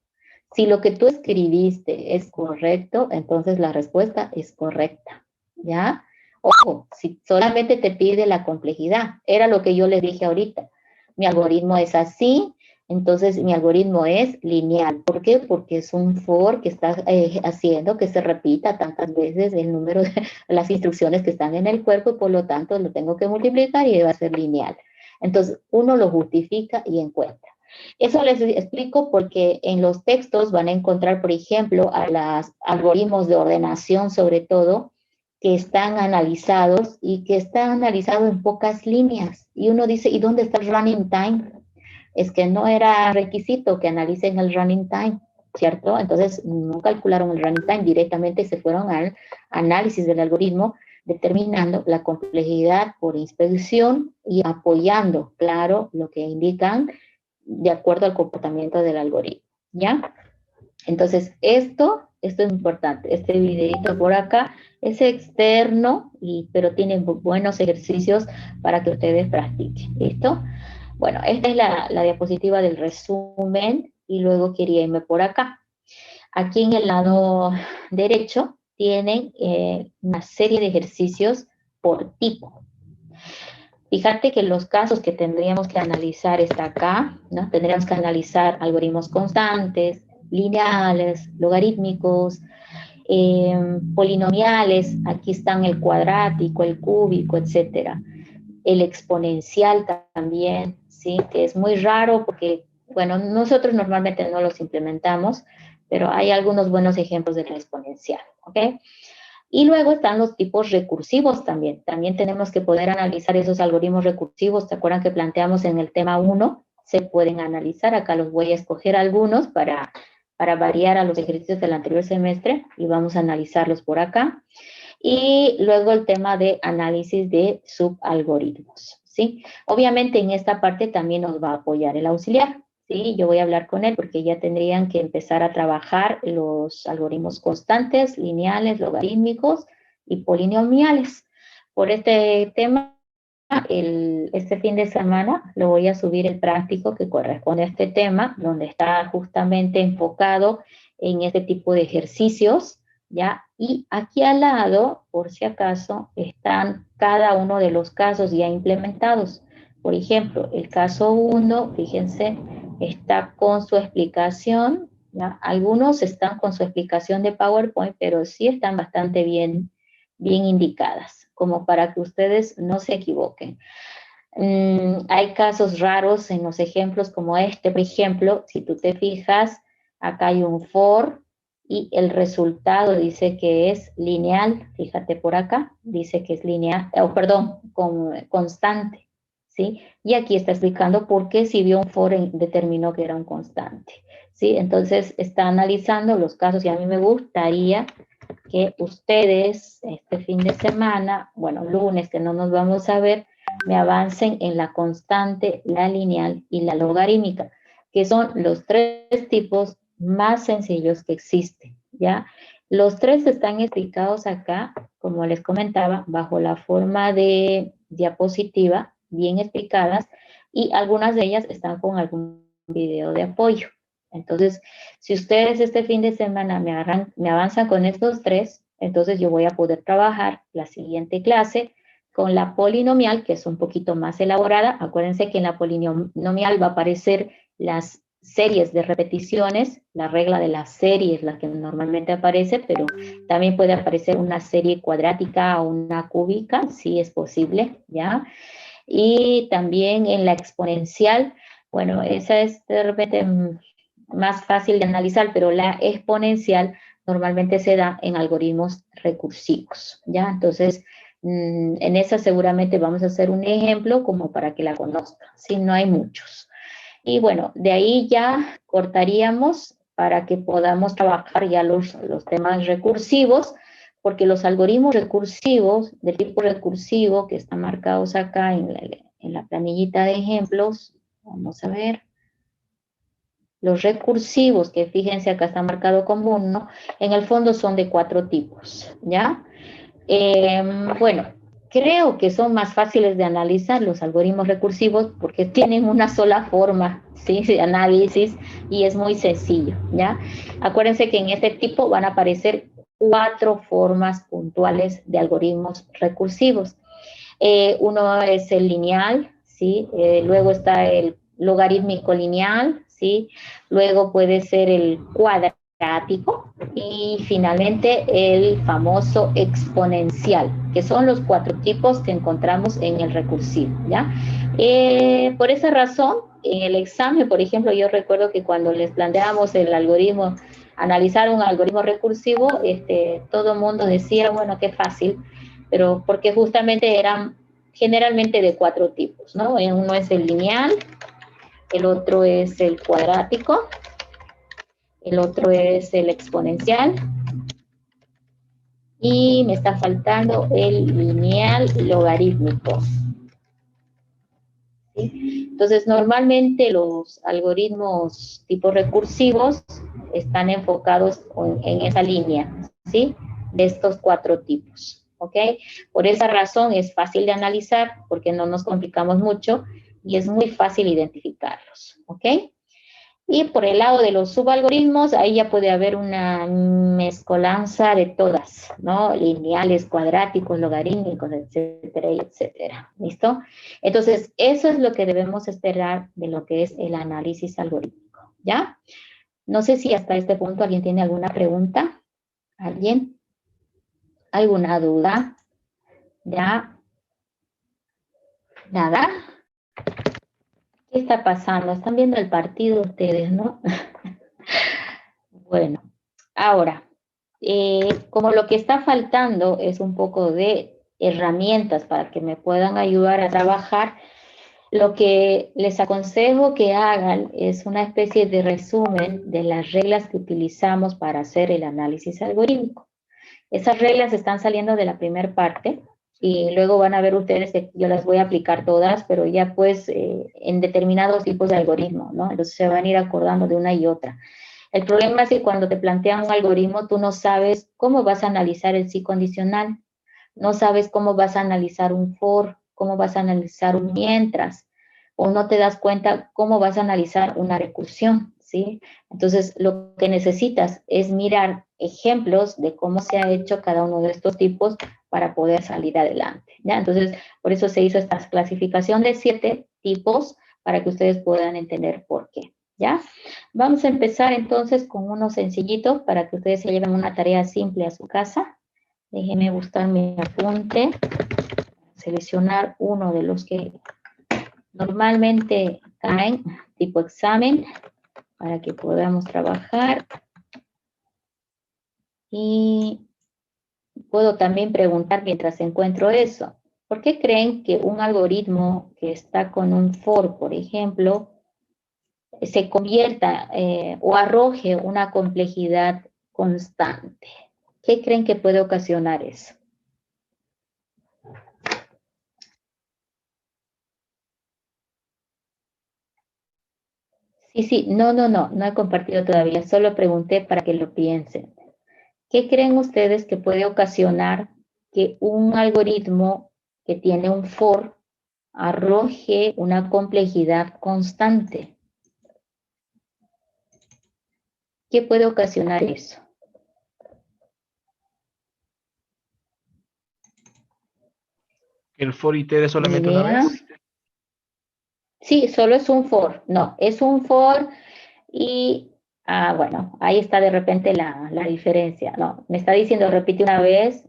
Speaker 4: Si lo que tú escribiste es correcto, entonces la respuesta es correcta, ¿ya? Ojo, si solamente te pide la complejidad, era lo que yo les dije ahorita. Mi algoritmo es así, entonces mi algoritmo es lineal. ¿Por qué? Porque es un for que está haciendo que se repita tantas veces el número de las instrucciones que están en el cuerpo y por lo tanto lo tengo que multiplicar y va a ser lineal. Entonces uno lo justifica y encuentra. Eso les explico porque en los textos van a encontrar, por ejemplo, a los algoritmos de ordenación, sobre todo, que están analizados y que están analizados en pocas líneas. Y uno dice, ¿y dónde está el running time? Es que no era requisito que analicen el running time, ¿cierto? Entonces no calcularon el running time, directamente se fueron al análisis del algoritmo, determinando la complejidad por inspección y apoyando, claro, lo que indican de acuerdo al comportamiento del algoritmo, ¿ya? Entonces, esto es importante. Este videito por acá es externo, pero tiene buenos ejercicios para que ustedes practiquen, ¿listo? Bueno, esta es la diapositiva del resumen y luego quería irme por acá. Aquí en el lado derecho tienen una serie de ejercicios por tipo. Fíjate que los casos que tendríamos que analizar está acá, ¿no? Tendríamos que analizar algoritmos constantes, lineales, logarítmicos, polinomiales, aquí están el cuadrático, el cúbico, etcétera. El exponencial también, ¿sí? Que es muy raro porque, bueno, nosotros normalmente no los implementamos, pero hay algunos buenos ejemplos del exponencial, ¿ok? Y luego están los tipos recursivos también. También tenemos que poder analizar esos algoritmos recursivos. ¿Se acuerdan que planteamos en el tema 1? Se pueden analizar. Acá los voy a escoger algunos para variar a los ejercicios del anterior semestre y vamos a analizarlos por acá. Y luego el tema de análisis de subalgoritmos, ¿sí? Obviamente en esta parte también nos va a apoyar el auxiliar. Sí, yo voy a hablar con él porque ya tendrían que empezar a trabajar los algoritmos constantes, lineales, logarítmicos y polinomiales. Por este tema, este fin de semana lo voy a subir el práctico que corresponde a este tema, donde está justamente enfocado en este tipo de ejercicios, ¿ya? Y aquí al lado, por si acaso, están cada uno de los casos ya implementados. Por ejemplo, el caso 1, fíjense, está con su explicación, ¿ya? Algunos están con su explicación de PowerPoint, pero sí están bastante bien indicadas, como para que ustedes no se equivoquen. Hay casos raros en los ejemplos como este, por ejemplo, si tú te fijas, acá hay un for y el resultado dice que es lineal, fíjate por acá, dice que es lineal, perdón, constante, ¿sí? Y aquí está explicando por qué si vio un for determinó que era un constante, ¿sí? Entonces está analizando los casos y a mí me gustaría que ustedes este fin de semana, bueno, lunes que no nos vamos a ver, me avancen en la constante, la lineal y la logarítmica, que son los tres tipos más sencillos que existen, ¿ya? Los tres están explicados acá, como les comentaba, bajo la forma de diapositiva, bien explicadas, y algunas de ellas están con algún video de apoyo. Entonces, si ustedes este fin de semana me avanzan con estos tres, entonces yo voy a poder trabajar la siguiente clase con la polinomial, que es un poquito más elaborada. Acuérdense que en la polinomial va a aparecer las series de repeticiones, la regla de la serie es la que normalmente aparece, pero también puede aparecer una serie cuadrática o una cúbica, sí es posible, ¿ya? Y también en la exponencial, bueno, esa es de repente más fácil de analizar, pero la exponencial normalmente se da en algoritmos recursivos, ¿ya? Entonces, en esa seguramente vamos a hacer un ejemplo como para que la conozcan, ¿sí? No hay muchos. Y bueno, de ahí ya cortaríamos para que podamos trabajar ya los temas recursivos, porque los algoritmos recursivos, del tipo recursivo, que están marcados acá en la planillita de ejemplos, vamos a ver, los recursivos, que fíjense acá está marcado como uno, en el fondo son de 4 tipos, ¿ya? Bueno, creo que son más fáciles de analizar los algoritmos recursivos porque tienen una sola forma, ¿sí? De análisis y es muy sencillo, ¿ya? Acuérdense que en este tipo van a aparecer 4 formas puntuales de algoritmos recursivos. Uno es el lineal, ¿sí? Luego está el logarítmico lineal, ¿sí? Luego puede ser el cuadrático y finalmente el famoso exponencial, que son los 4 tipos que encontramos en el recursivo, ¿ya? Por esa razón, en el examen, por ejemplo, yo recuerdo que cuando les planteábamos el algoritmo, analizar un algoritmo recursivo, todo el mundo decía, bueno, qué fácil, pero porque justamente eran generalmente de 4 tipos, ¿no? Uno es el lineal, el otro es el cuadrático, el otro es el exponencial, y me está faltando el lineal logarítmico. ¿Sí? Entonces, normalmente los algoritmos tipo recursivos están enfocados en esa línea, ¿sí? De estos 4 tipos, ¿ok? Por esa razón es fácil de analizar porque no nos complicamos mucho y es muy fácil identificarlos, ¿ok? Y por el lado de los subalgoritmos, ahí ya puede haber una mezcolanza de todas, ¿no? Lineales, cuadráticos, logarítmicos, etcétera, etcétera. ¿Listo? Entonces, eso es lo que debemos esperar de lo que es el análisis algorítmico, ¿ya? No sé si hasta este punto alguien tiene alguna pregunta. ¿Alguien? ¿Alguna duda? ¿Ya? ¿Nada? ¿Qué está pasando? Están viendo el partido ustedes, ¿no? Bueno, ahora, como lo que está faltando es un poco de herramientas para que me puedan ayudar a trabajar, lo que les aconsejo que hagan es una especie de resumen de las reglas que utilizamos para hacer el análisis algorítmico. Esas reglas están saliendo de la primera parte y luego van a ver ustedes que yo las voy a aplicar todas, pero ya pues en determinados tipos de algoritmos, ¿no? Entonces se van a ir acordando de una y otra. El problema es que cuando te plantean un algoritmo, tú no sabes cómo vas a analizar el sí condicional, no sabes cómo vas a analizar un for, cómo vas a analizar un mientras, o no te das cuenta cómo vas a analizar una recursión, ¿sí? Entonces, lo que necesitas es mirar ejemplos de cómo se ha hecho cada uno de estos tipos para poder salir adelante, ¿ya? Entonces, por eso se hizo esta clasificación de 7 tipos para que ustedes puedan entender por qué. ¿Ya? Vamos a empezar entonces con uno sencillito para que ustedes se lleven una tarea simple a su casa. Déjenme buscar mi apunte, seleccionar uno de los que normalmente caen, tipo examen, para que podamos trabajar. Y puedo también preguntar mientras encuentro eso, ¿por qué creen que un algoritmo que está con un for, por ejemplo, se convierta o arroje una complejidad constante? ¿Qué creen que puede ocasionar eso? Sí, no he compartido todavía, solo pregunté para que lo piensen. ¿Qué creen ustedes que puede ocasionar que un algoritmo que tiene un for arroje una complejidad constante? ¿Qué puede ocasionar eso?
Speaker 2: ¿El for itera solamente una vez?
Speaker 4: Sí, solo es un for. No, es un for Y, bueno, ahí está de repente la diferencia, ¿no? Me está diciendo repite una vez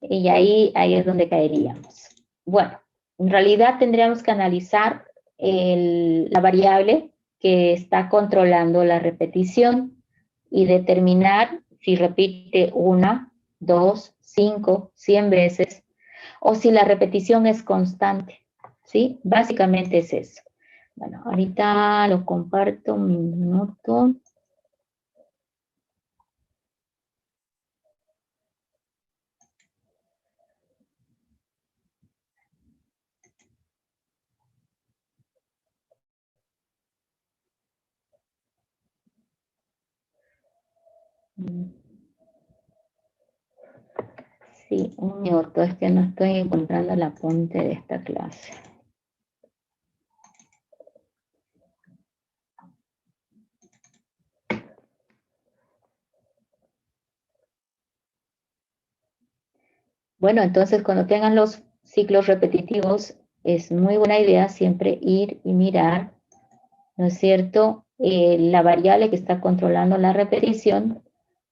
Speaker 4: y ahí es donde caeríamos. Bueno, en realidad tendríamos que analizar la variable que está controlando la repetición y determinar si repite 1, 2, 5, 100 veces o si la repetición es constante, ¿sí? Básicamente es eso. Bueno, ahorita lo comparto un minuto. Sí, un minuto, es que no estoy encontrando el apunte de esta clase. Bueno, entonces cuando tengan los ciclos repetitivos, es muy buena idea siempre ir y mirar, ¿no es cierto?, la variable que está controlando la repetición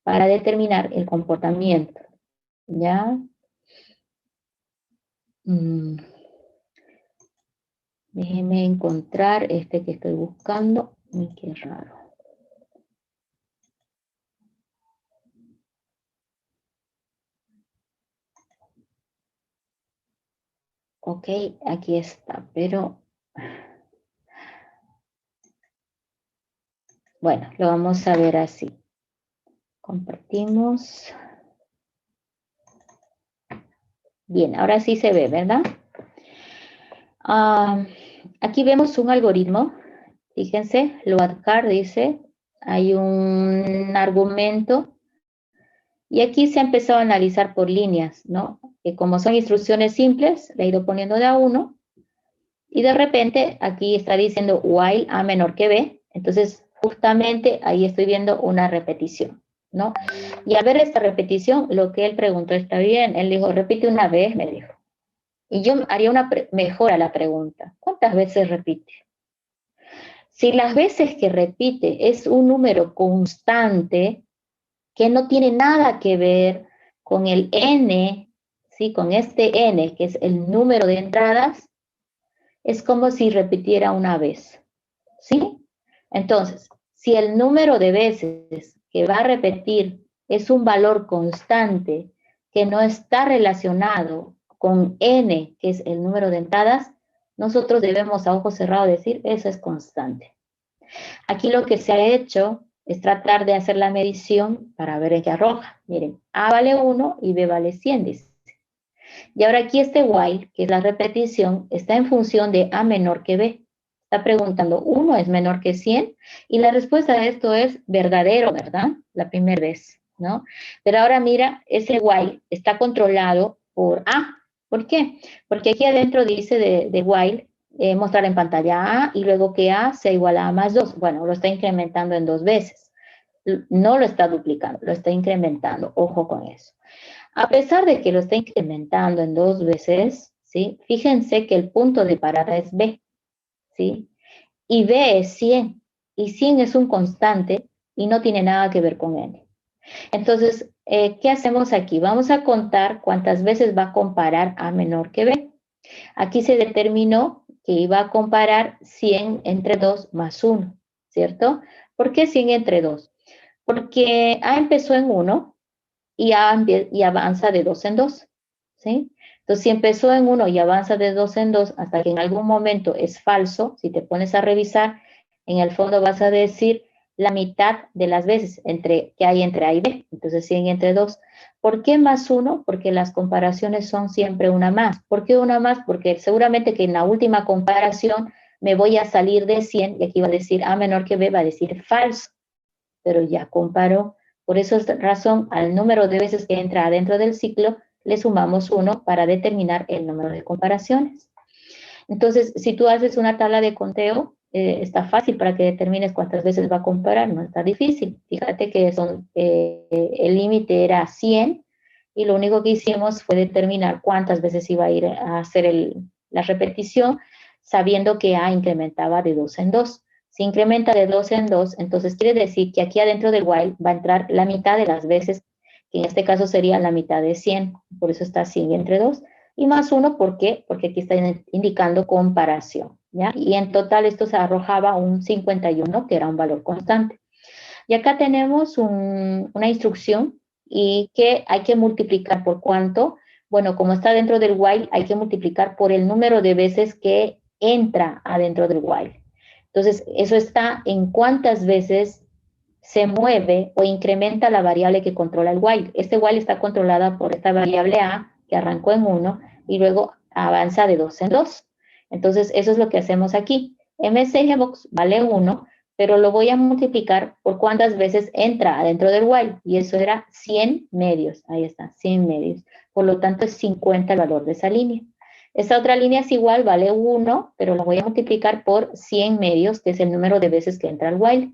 Speaker 4: para determinar el comportamiento, ¿ya? Déjeme encontrar este que estoy buscando. Uy, qué raro. Ok, aquí está, pero bueno, lo vamos a ver así. Compartimos. Bien, ahora sí se ve, ¿verdad? Aquí vemos un algoritmo. Fíjense, Loadcar dice, hay un argumento y aquí se ha empezado a analizar por líneas, ¿no? Que como son instrucciones simples, le he ido poniendo de a uno y de repente aquí está diciendo while a menor que b, entonces justamente ahí estoy viendo una repetición, ¿no? Y al ver esta repetición, lo que él preguntó está bien, él dijo, repite una vez, me dijo. Y yo haría una mejora a la pregunta, ¿cuántas veces repite? Si las veces que repite es un número constante, que no tiene nada que ver con el n, ¿sí? Con este n, que es el número de entradas, es como si repitiera una vez, ¿sí? Entonces, si el número de veces que va a repetir es un valor constante que no está relacionado con n, que es el número de entradas, nosotros debemos a ojo cerrado decir, eso es constante. Aquí lo que se ha hecho es tratar de hacer la medición para ver qué arroja. Miren, A vale 1 y B vale 100, dice. Y ahora aquí este while, que es la repetición, está en función de A menor que B. Está preguntando, 1 es menor que 100, y la respuesta a esto es verdadero, ¿verdad? La primera vez, ¿no? Pero ahora mira, ese while está controlado por A. ¿Por qué? Porque aquí adentro dice de while, mostrar en pantalla A y luego que A sea igual a A más 2. Bueno, lo está incrementando en 2 veces. No lo está duplicando, lo está incrementando. Ojo con eso. A pesar de que lo está incrementando en 2 veces, ¿sí? Fíjense que el punto de parada es B, ¿sí? Y B es 100, y 100 es un constante y no tiene nada que ver con N. Entonces, ¿qué hacemos aquí? Vamos a contar cuántas veces va a comparar A menor que B. Aquí se determinó que iba a comparar 100 entre 2 más 1, ¿cierto? ¿Por qué 100 entre 2? Porque A empezó en 1 y avanza de 2 en 2, ¿sí? Entonces, si empezó en 1 y avanza de 2 en 2 hasta que en algún momento es falso, si te pones a revisar, en el fondo vas a decir la mitad de las veces que hay entre A y B, entonces 100 entre 2. ¿Por qué más 1? Porque las comparaciones son siempre una más. ¿Por qué una más? Porque seguramente que en la última comparación me voy a salir de 100 y aquí va a decir A menor que B, va a decir falso, pero ya comparó. Por esa razón, al número de veces que entra adentro del ciclo, le sumamos 1 para determinar el número de comparaciones. Entonces, si tú haces una tabla de conteo, está fácil para que determines cuántas veces va a comparar, no está difícil. Fíjate que el límite era 100 y lo único que hicimos fue determinar cuántas veces iba a ir a hacer la repetición, sabiendo que A incrementaba de 2 en 2. se incrementa de 2 en 2, entonces quiere decir que aquí adentro del while va a entrar la mitad de las veces, que en este caso sería la mitad de 100, por eso está 100 entre 2, y más 1, ¿por qué? Porque aquí está indicando comparación, ¿ya? Y en total esto se arrojaba un 51, que era un valor constante. Y acá tenemos una instrucción y que hay que multiplicar por cuánto. Bueno, como está dentro del while, hay que multiplicar por el número de veces que entra adentro del while. Entonces, eso está en cuántas veces se mueve o incrementa la variable que controla el while. Este while está controlada por esta variable A, que arrancó en 1, y luego avanza de 2 en 2. Entonces, eso es lo que hacemos aquí. MSGbox vale 1, pero lo voy a multiplicar por cuántas veces entra adentro del while, y eso era 100 medios. Ahí está, 100 medios. Por lo tanto, es 50 el valor de esa línea. Esta otra línea es igual, vale 1, pero lo voy a multiplicar por 100 medios, que es el número de veces que entra al while.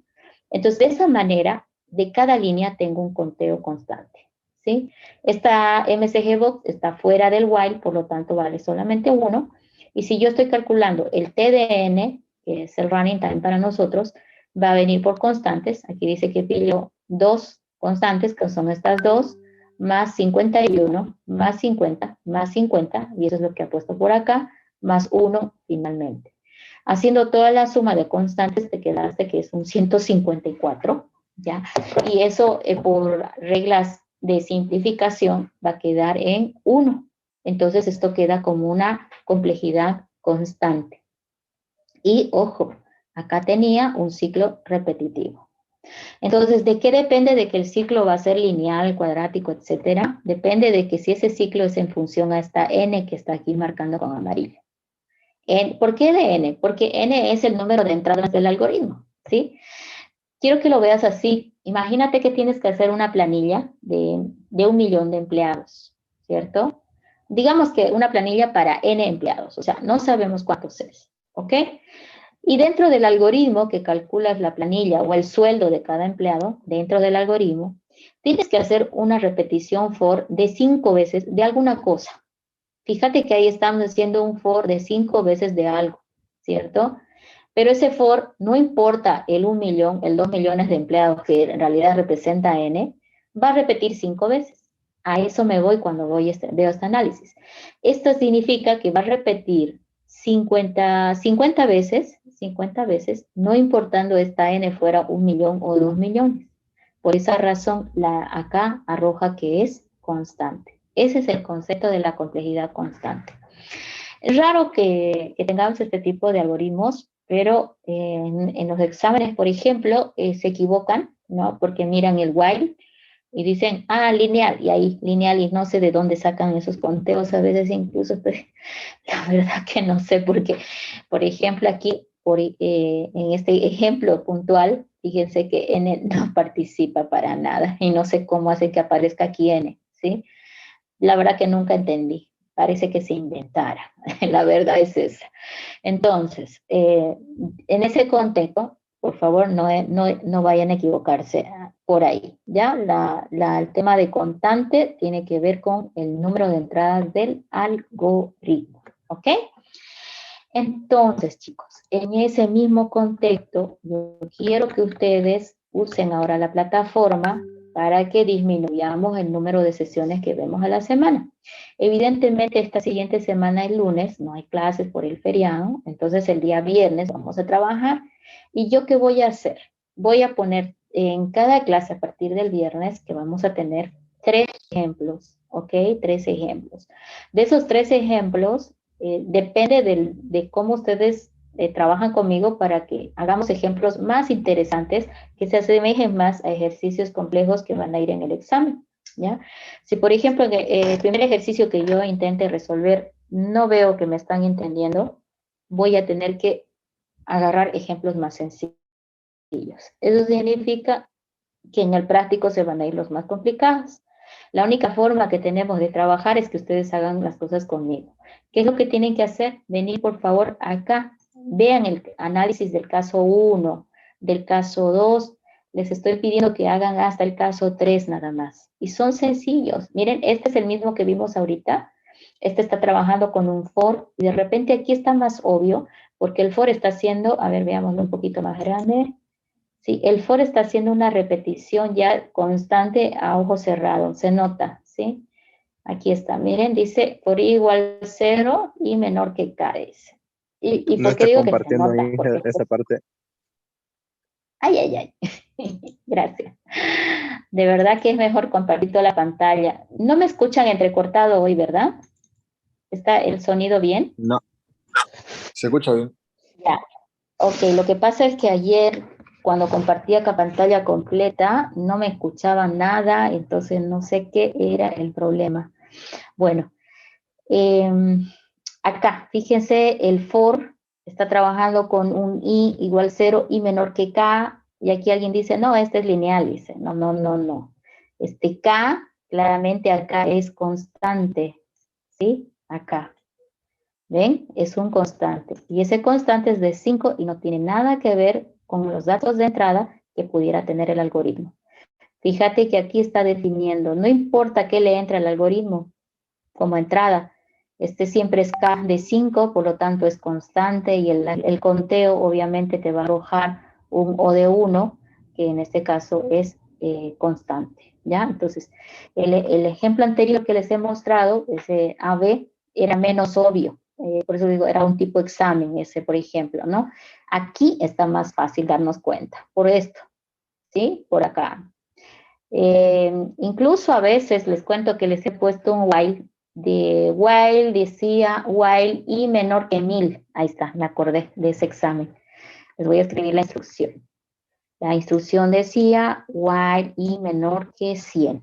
Speaker 4: Entonces, de esa manera, de cada línea tengo un conteo constante, ¿sí? Esta MSGbox está fuera del while, por lo tanto vale solamente 1. Y si yo estoy calculando el TDN, que es el running time para nosotros, va a venir por constantes. Aquí dice que pillo 2 constantes, que son estas dos, más 51, más 50, más 50, y eso es lo que ha puesto por acá, más 1 finalmente. Haciendo toda la suma de constantes te quedaste que es un 154, ¿ya? Y eso por reglas de simplificación va a quedar en 1. Entonces esto queda como una complejidad constante. Y ojo, acá tenía un ciclo repetitivo. Entonces, ¿de qué depende de que el ciclo va a ser lineal, cuadrático, etcétera? Depende de que si ese ciclo es en función a esta n que está aquí marcando con amarillo. ¿Por qué de n? Porque n es el número de entradas del algoritmo, ¿sí? Quiero que lo veas así. Imagínate que tienes que hacer una planilla de 1.000.000 de empleados, ¿cierto? Digamos que una planilla para n empleados, o sea, no sabemos cuántos es, ¿ok? Y dentro del algoritmo que calculas la planilla o el sueldo de cada empleado, dentro del algoritmo, tienes que hacer una repetición for de 5 veces de alguna cosa. Fíjate que ahí estamos haciendo un for de 5 veces de algo, ¿cierto? Pero ese for, no importa el 1.000.000, el 2.000.000 de empleados que en realidad representa n, va a repetir 5 veces. A eso me voy cuando veo este análisis. Esto significa que va a repetir 50 veces, no importando esta n fuera 1.000.000 o 2.000.000. Por esa razón, acá arroja que es constante. Ese es el concepto de la complejidad constante. Es raro que tengamos este tipo de algoritmos, pero en los exámenes, por ejemplo, se equivocan, ¿no? Porque miran el while y dicen, lineal, y ahí lineal, y no sé de dónde sacan esos conteos, a veces incluso, pero la verdad que no sé, porque, por ejemplo, aquí, en este ejemplo puntual, fíjense que n no participa para nada, y no sé cómo hace que aparezca aquí n, ¿sí? La verdad que nunca entendí, parece que se inventara, la verdad es esa. Entonces, en ese contexto, por favor, no vayan a equivocarse por ahí, ¿ya? El tema de constante tiene que ver con el número de entradas del algoritmo, ¿ok? Entonces, chicos, en ese mismo contexto, yo quiero que ustedes usen ahora la plataforma para que disminuyamos el número de sesiones que vemos a la semana. Evidentemente, esta siguiente semana, el lunes, no hay clases por el feriado, entonces el día viernes vamos a trabajar. ¿Y yo qué voy a hacer? Voy a poner en cada clase a partir del viernes que vamos a tener 3 ejemplos, ¿ok? 3 ejemplos. De esos 3 ejemplos, depende de cómo ustedes trabajan conmigo para que hagamos ejemplos más interesantes que se asemejen más a ejercicios complejos que van a ir en el examen, ¿ya? Si, por ejemplo, en el primer ejercicio que yo intente resolver no veo que me están entendiendo, voy a tener que agarrar ejemplos más sencillos. Eso significa que en el práctico se van a ir los más complicados. La única forma que tenemos de trabajar es que ustedes hagan las cosas conmigo. ¿Qué es lo que tienen que hacer? Venir, por favor, acá. Vean el análisis del caso 1, del caso 2. Les estoy pidiendo que hagan hasta el caso 3 nada más. Y son sencillos. Miren, este es el mismo que vimos ahorita. Este está trabajando con un for y de repente aquí está más obvio porque el for está haciendo, a ver, veámoslo un poquito más grande. Sí, el for está haciendo una repetición ya constante a ojo cerrado, se nota, ¿sí? Aquí está, miren, dice for i igual 0 y menor que k, dice. ¿Y
Speaker 5: No
Speaker 4: por qué
Speaker 5: está
Speaker 4: digo que se
Speaker 5: compartiendo
Speaker 4: nota?
Speaker 5: ahí
Speaker 4: Porque
Speaker 5: esa parte.
Speaker 4: ay, ay, ay. Gracias. De verdad que es mejor compartir toda la pantalla. No me escuchan entrecortado hoy, ¿verdad? ¿Está el sonido bien?
Speaker 5: No, se escucha bien.
Speaker 4: Ya. Ok, lo que pasa es que ayer, cuando compartía la pantalla completa, no me escuchaba nada, entonces no sé qué era el problema. Bueno, acá, fíjense, el for está trabajando con un i igual 0, i menor que k, y aquí alguien dice, no, este es lineal, dice, no, no, no, no. Este k, claramente acá es constante, ¿sí? Acá, ¿ven? Es un constante, y ese constante es de 5 y no tiene nada que ver con los datos de entrada que pudiera tener el algoritmo. Fíjate que aquí está definiendo, no importa qué le entre al algoritmo como entrada, este siempre es K de 5, por lo tanto es constante y el conteo obviamente te va a arrojar un O de 1, que en este caso es constante, ¿ya? Entonces, el ejemplo anterior que les he mostrado, ese AB, era menos obvio, por eso digo, era un tipo examen ese, por ejemplo, ¿no? Aquí está más fácil darnos cuenta, por esto, ¿sí? Por acá. Incluso a veces les cuento que les he puesto un while, de while decía while i menor que 1000, ahí está, me acordé de ese examen. Les voy a escribir la instrucción. La instrucción decía while i menor que 100.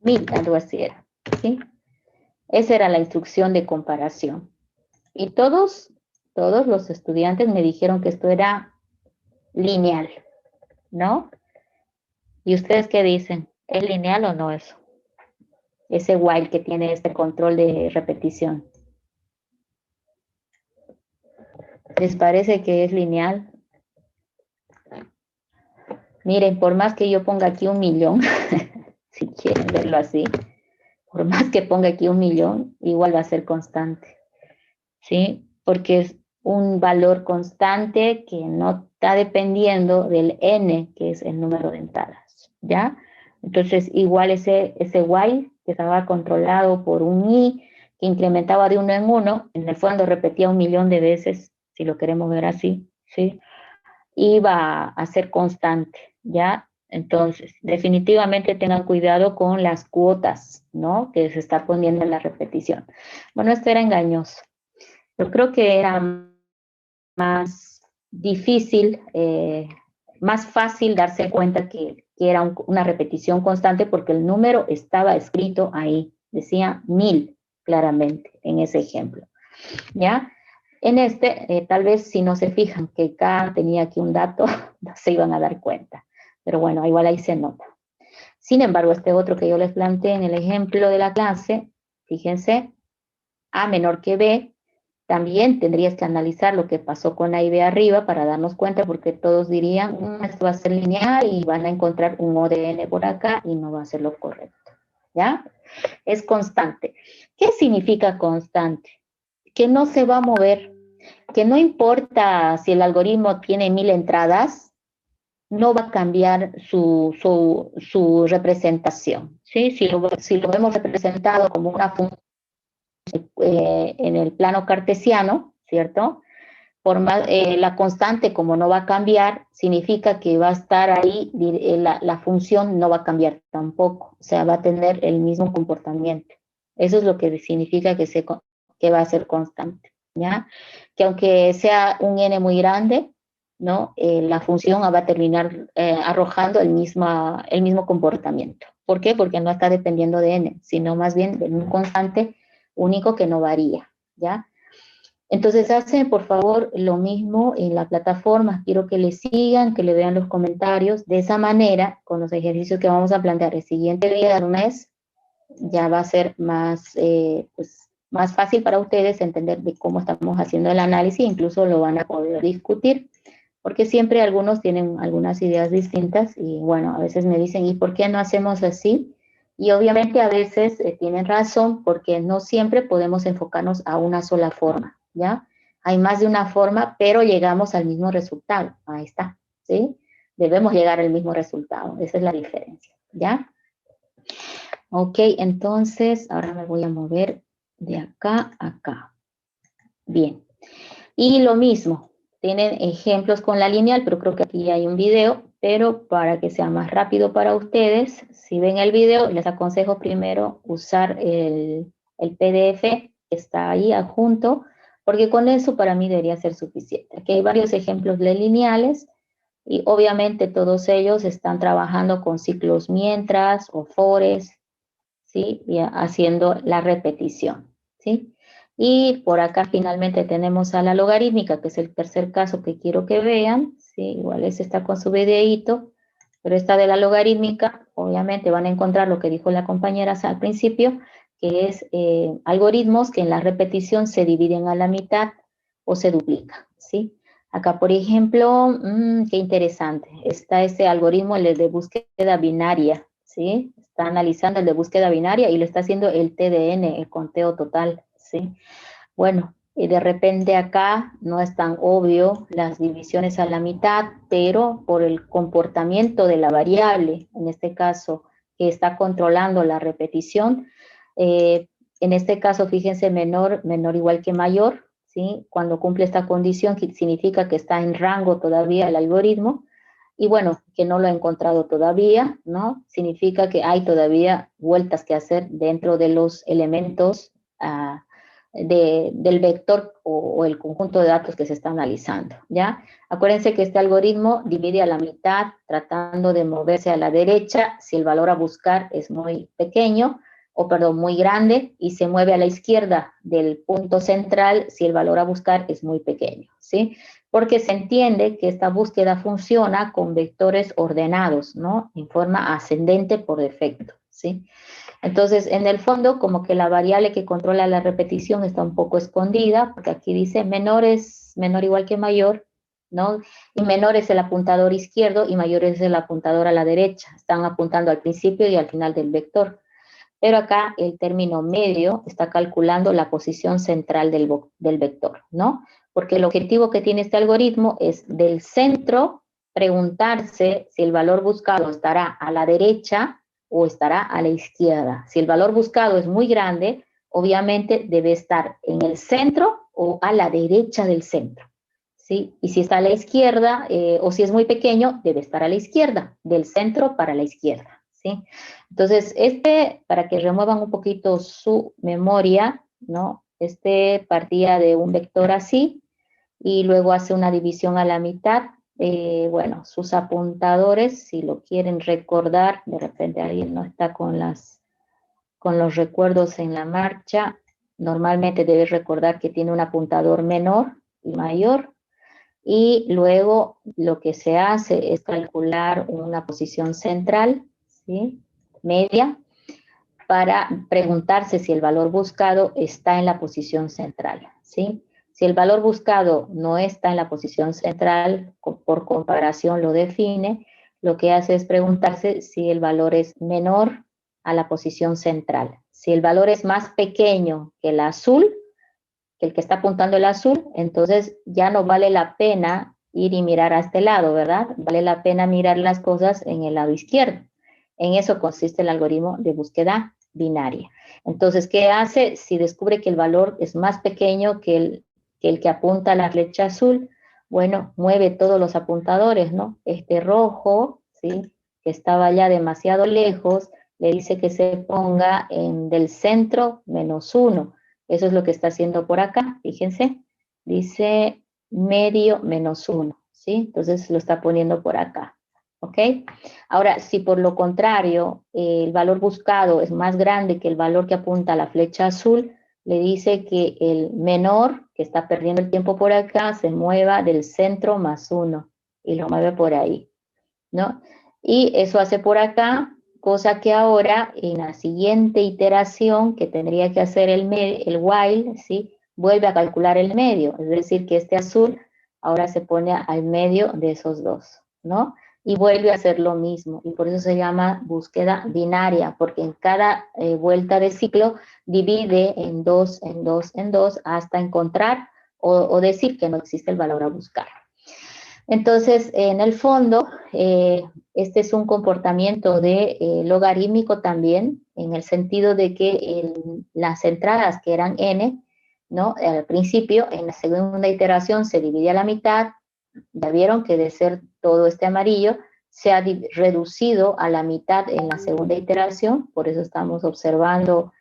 Speaker 4: 1000, algo así era, ¿sí? Esa era la instrucción de comparación. Y todos los estudiantes me dijeron que esto era lineal, ¿no? ¿Y ustedes qué dicen? ¿Es lineal o no eso? Ese while que tiene este control de repetición. ¿Les parece que es lineal? Miren, por más que yo ponga aquí 1.000.000, si quieren verlo así, por más que ponga aquí 1.000.000, igual va a ser constante, ¿sí? Porque es un valor constante que no está dependiendo del n, que es el número de entradas, ¿ya? Entonces, igual ese while que estaba controlado por un i, que incrementaba de 1 en 1, en el fondo repetía 1.000.000 de veces, si lo queremos ver así, ¿sí? Iba a ser constante, ¿ya? Entonces, definitivamente tengan cuidado con las cuotas, ¿no? Que se está poniendo en la repetición. Bueno, esto era engañoso. Yo creo que era más difícil, más fácil darse cuenta que era una repetición constante porque el número estaba escrito ahí, decía 1000 claramente en ese ejemplo, ¿ya? En este, tal vez si no se fijan que K tenía aquí un dato, no se iban a dar cuenta, pero bueno, igual ahí se nota. Sin embargo, este otro que yo les planteé en el ejemplo de la clase, fíjense, A menor que B, también tendrías que analizar lo que pasó con A y B arriba para darnos cuenta, porque todos dirían, esto va a ser lineal y van a encontrar un O de N por acá y no va a ser lo correcto, ¿ya? Es constante. ¿Qué significa constante? Que no se va a mover, que no importa si el algoritmo tiene 1000 entradas, no va a cambiar su representación, ¿sí? Si lo vemos representado como una función en el plano cartesiano, ¿cierto? Por más, la constante, como no va a cambiar, significa que va a estar ahí, la función no va a cambiar tampoco, o sea, va a tener el mismo comportamiento. Eso es lo que significa que va a ser constante, ¿ya? Que aunque sea un n muy grande, ¿no? La función va a terminar arrojando el mismo comportamiento. ¿Por qué? Porque no está dependiendo de n, sino más bien de un constante único que no varía, ¿ya? Entonces hacen por favor lo mismo en la plataforma, quiero que le sigan, que le vean los comentarios, de esa manera, con los ejercicios que vamos a plantear el siguiente día del mes, ya va a ser más, pues, más fácil para ustedes entender de cómo estamos haciendo el análisis, incluso lo van a poder discutir, porque siempre algunos tienen algunas ideas distintas y bueno, a veces me dicen, ¿y por qué no hacemos así? Y obviamente a veces tienen razón porque no siempre podemos enfocarnos a una sola forma, ¿ya? Hay más de una forma, pero llegamos al mismo resultado. Ahí está, ¿sí? Debemos llegar al mismo resultado. Esa es la diferencia, ¿ya? Ok, entonces ahora me voy a mover de acá a acá. Bien. Y lo mismo, tienen ejemplos con la lineal, pero creo que aquí hay un video, pero para que sea más rápido para ustedes, si ven el video, les aconsejo primero usar el PDF que está ahí adjunto, porque con eso para mí debería ser suficiente. Aquí hay varios ejemplos de lineales, y obviamente todos ellos están trabajando con ciclos mientras o fores, ¿sí? Y haciendo la repetición, ¿sí? Y por acá finalmente tenemos a la logarítmica, que es el tercer caso que quiero que vean, ¿sí? Igual ese está con su videíto, pero esta de la logarítmica, obviamente van a encontrar lo que dijo la compañera al principio, que es algoritmos que en la repetición se dividen a la mitad o se duplican, ¿sí? Acá, por ejemplo, qué interesante, está ese algoritmo, el de búsqueda binaria, ¿sí? Está analizando el de búsqueda binaria y lo está haciendo el TDN, el conteo total, ¿sí? Bueno, y de repente acá no es tan obvio las divisiones a la mitad, pero por el comportamiento de la variable, en este caso, que está controlando la repetición, en este caso, fíjense, menor igual que mayor, ¿sí? Cuando cumple esta condición, que significa que está en rango todavía el algoritmo, y bueno, que no lo he encontrado todavía, ¿no? Significa que hay todavía vueltas que hacer dentro de los elementos del vector o el conjunto de datos que se está analizando, ¿ya? Acuérdense que este algoritmo divide a la mitad tratando de moverse a la derecha si el valor a buscar es muy pequeño, o perdón, muy grande, y se mueve a la izquierda del punto central si el valor a buscar es muy pequeño, ¿sí? Porque se entiende que esta búsqueda funciona con vectores ordenados, ¿no? En forma ascendente por defecto, ¿sí? Entonces, en el fondo, como que la variable que controla la repetición está un poco escondida, porque aquí dice menor es menor igual que mayor, ¿no? Y menor es el apuntador izquierdo y mayor es el apuntador a la derecha. Están apuntando al principio y al final del vector. Pero acá el término medio está calculando la posición central del vector, ¿no? Porque el objetivo que tiene este algoritmo es del centro preguntarse si el valor buscado estará a la derecha o estará a la izquierda. Si el valor buscado es muy grande, obviamente debe estar en el centro o a la derecha del centro, ¿sí? Y si está a la izquierda, o si es muy pequeño, debe estar a la izquierda, del centro para la izquierda, ¿sí? Entonces, para que remuevan un poquito su memoria, ¿no? Partía de un vector así, y luego hace una división a la mitad. Bueno, sus apuntadores, si lo quieren recordar, de repente alguien no está con los recuerdos en la marcha, normalmente debes recordar que tiene un apuntador menor y mayor, y luego lo que se hace es calcular una posición central, ¿sí? Media, para preguntarse si el valor buscado está en la posición central, ¿sí? Si el valor buscado no está en la posición central, por comparación lo define, lo que hace es preguntarse si el valor es menor a la posición central. Si el valor es más pequeño que el azul, que el que está apuntando el azul, entonces ya no vale la pena ir y mirar a este lado, ¿verdad? Vale la pena mirar las cosas en el lado izquierdo. En eso consiste el algoritmo de búsqueda binaria. Entonces, ¿qué hace? Si descubre que el valor es más pequeño que el que apunta a la flecha azul, bueno, mueve todos los apuntadores, ¿no? Este rojo, ¿sí? Que estaba ya demasiado lejos, le dice que se ponga del centro -1. Eso es lo que está haciendo por acá, fíjense. Dice medio -1, ¿sí? Entonces lo está poniendo por acá, ¿ok? Ahora, si por lo contrario el valor buscado es más grande que el valor que apunta a la flecha azul, le dice que el menor, que está perdiendo el tiempo por acá, se mueva del centro +1 y lo mueve por ahí, ¿no? Y eso hace por acá, cosa que ahora en la siguiente iteración que tendría que hacer el while, ¿sí? Vuelve a calcular el medio, es decir, que este azul ahora se pone al medio de esos dos, ¿no? y vuelve a hacer lo mismo. Y por eso se llama búsqueda binaria, porque en cada vuelta de ciclo divide en dos, en dos, en dos, hasta encontrar o decir que no existe el valor a buscar. Entonces, en el fondo, este es un comportamiento de logarítmico también, en el sentido de que las entradas que eran n, ¿no? Al principio, en la segunda iteración se divide a la mitad. Ya vieron que de ser todo este amarillo, se ha reducido a la mitad en la segunda iteración, por eso estamos observando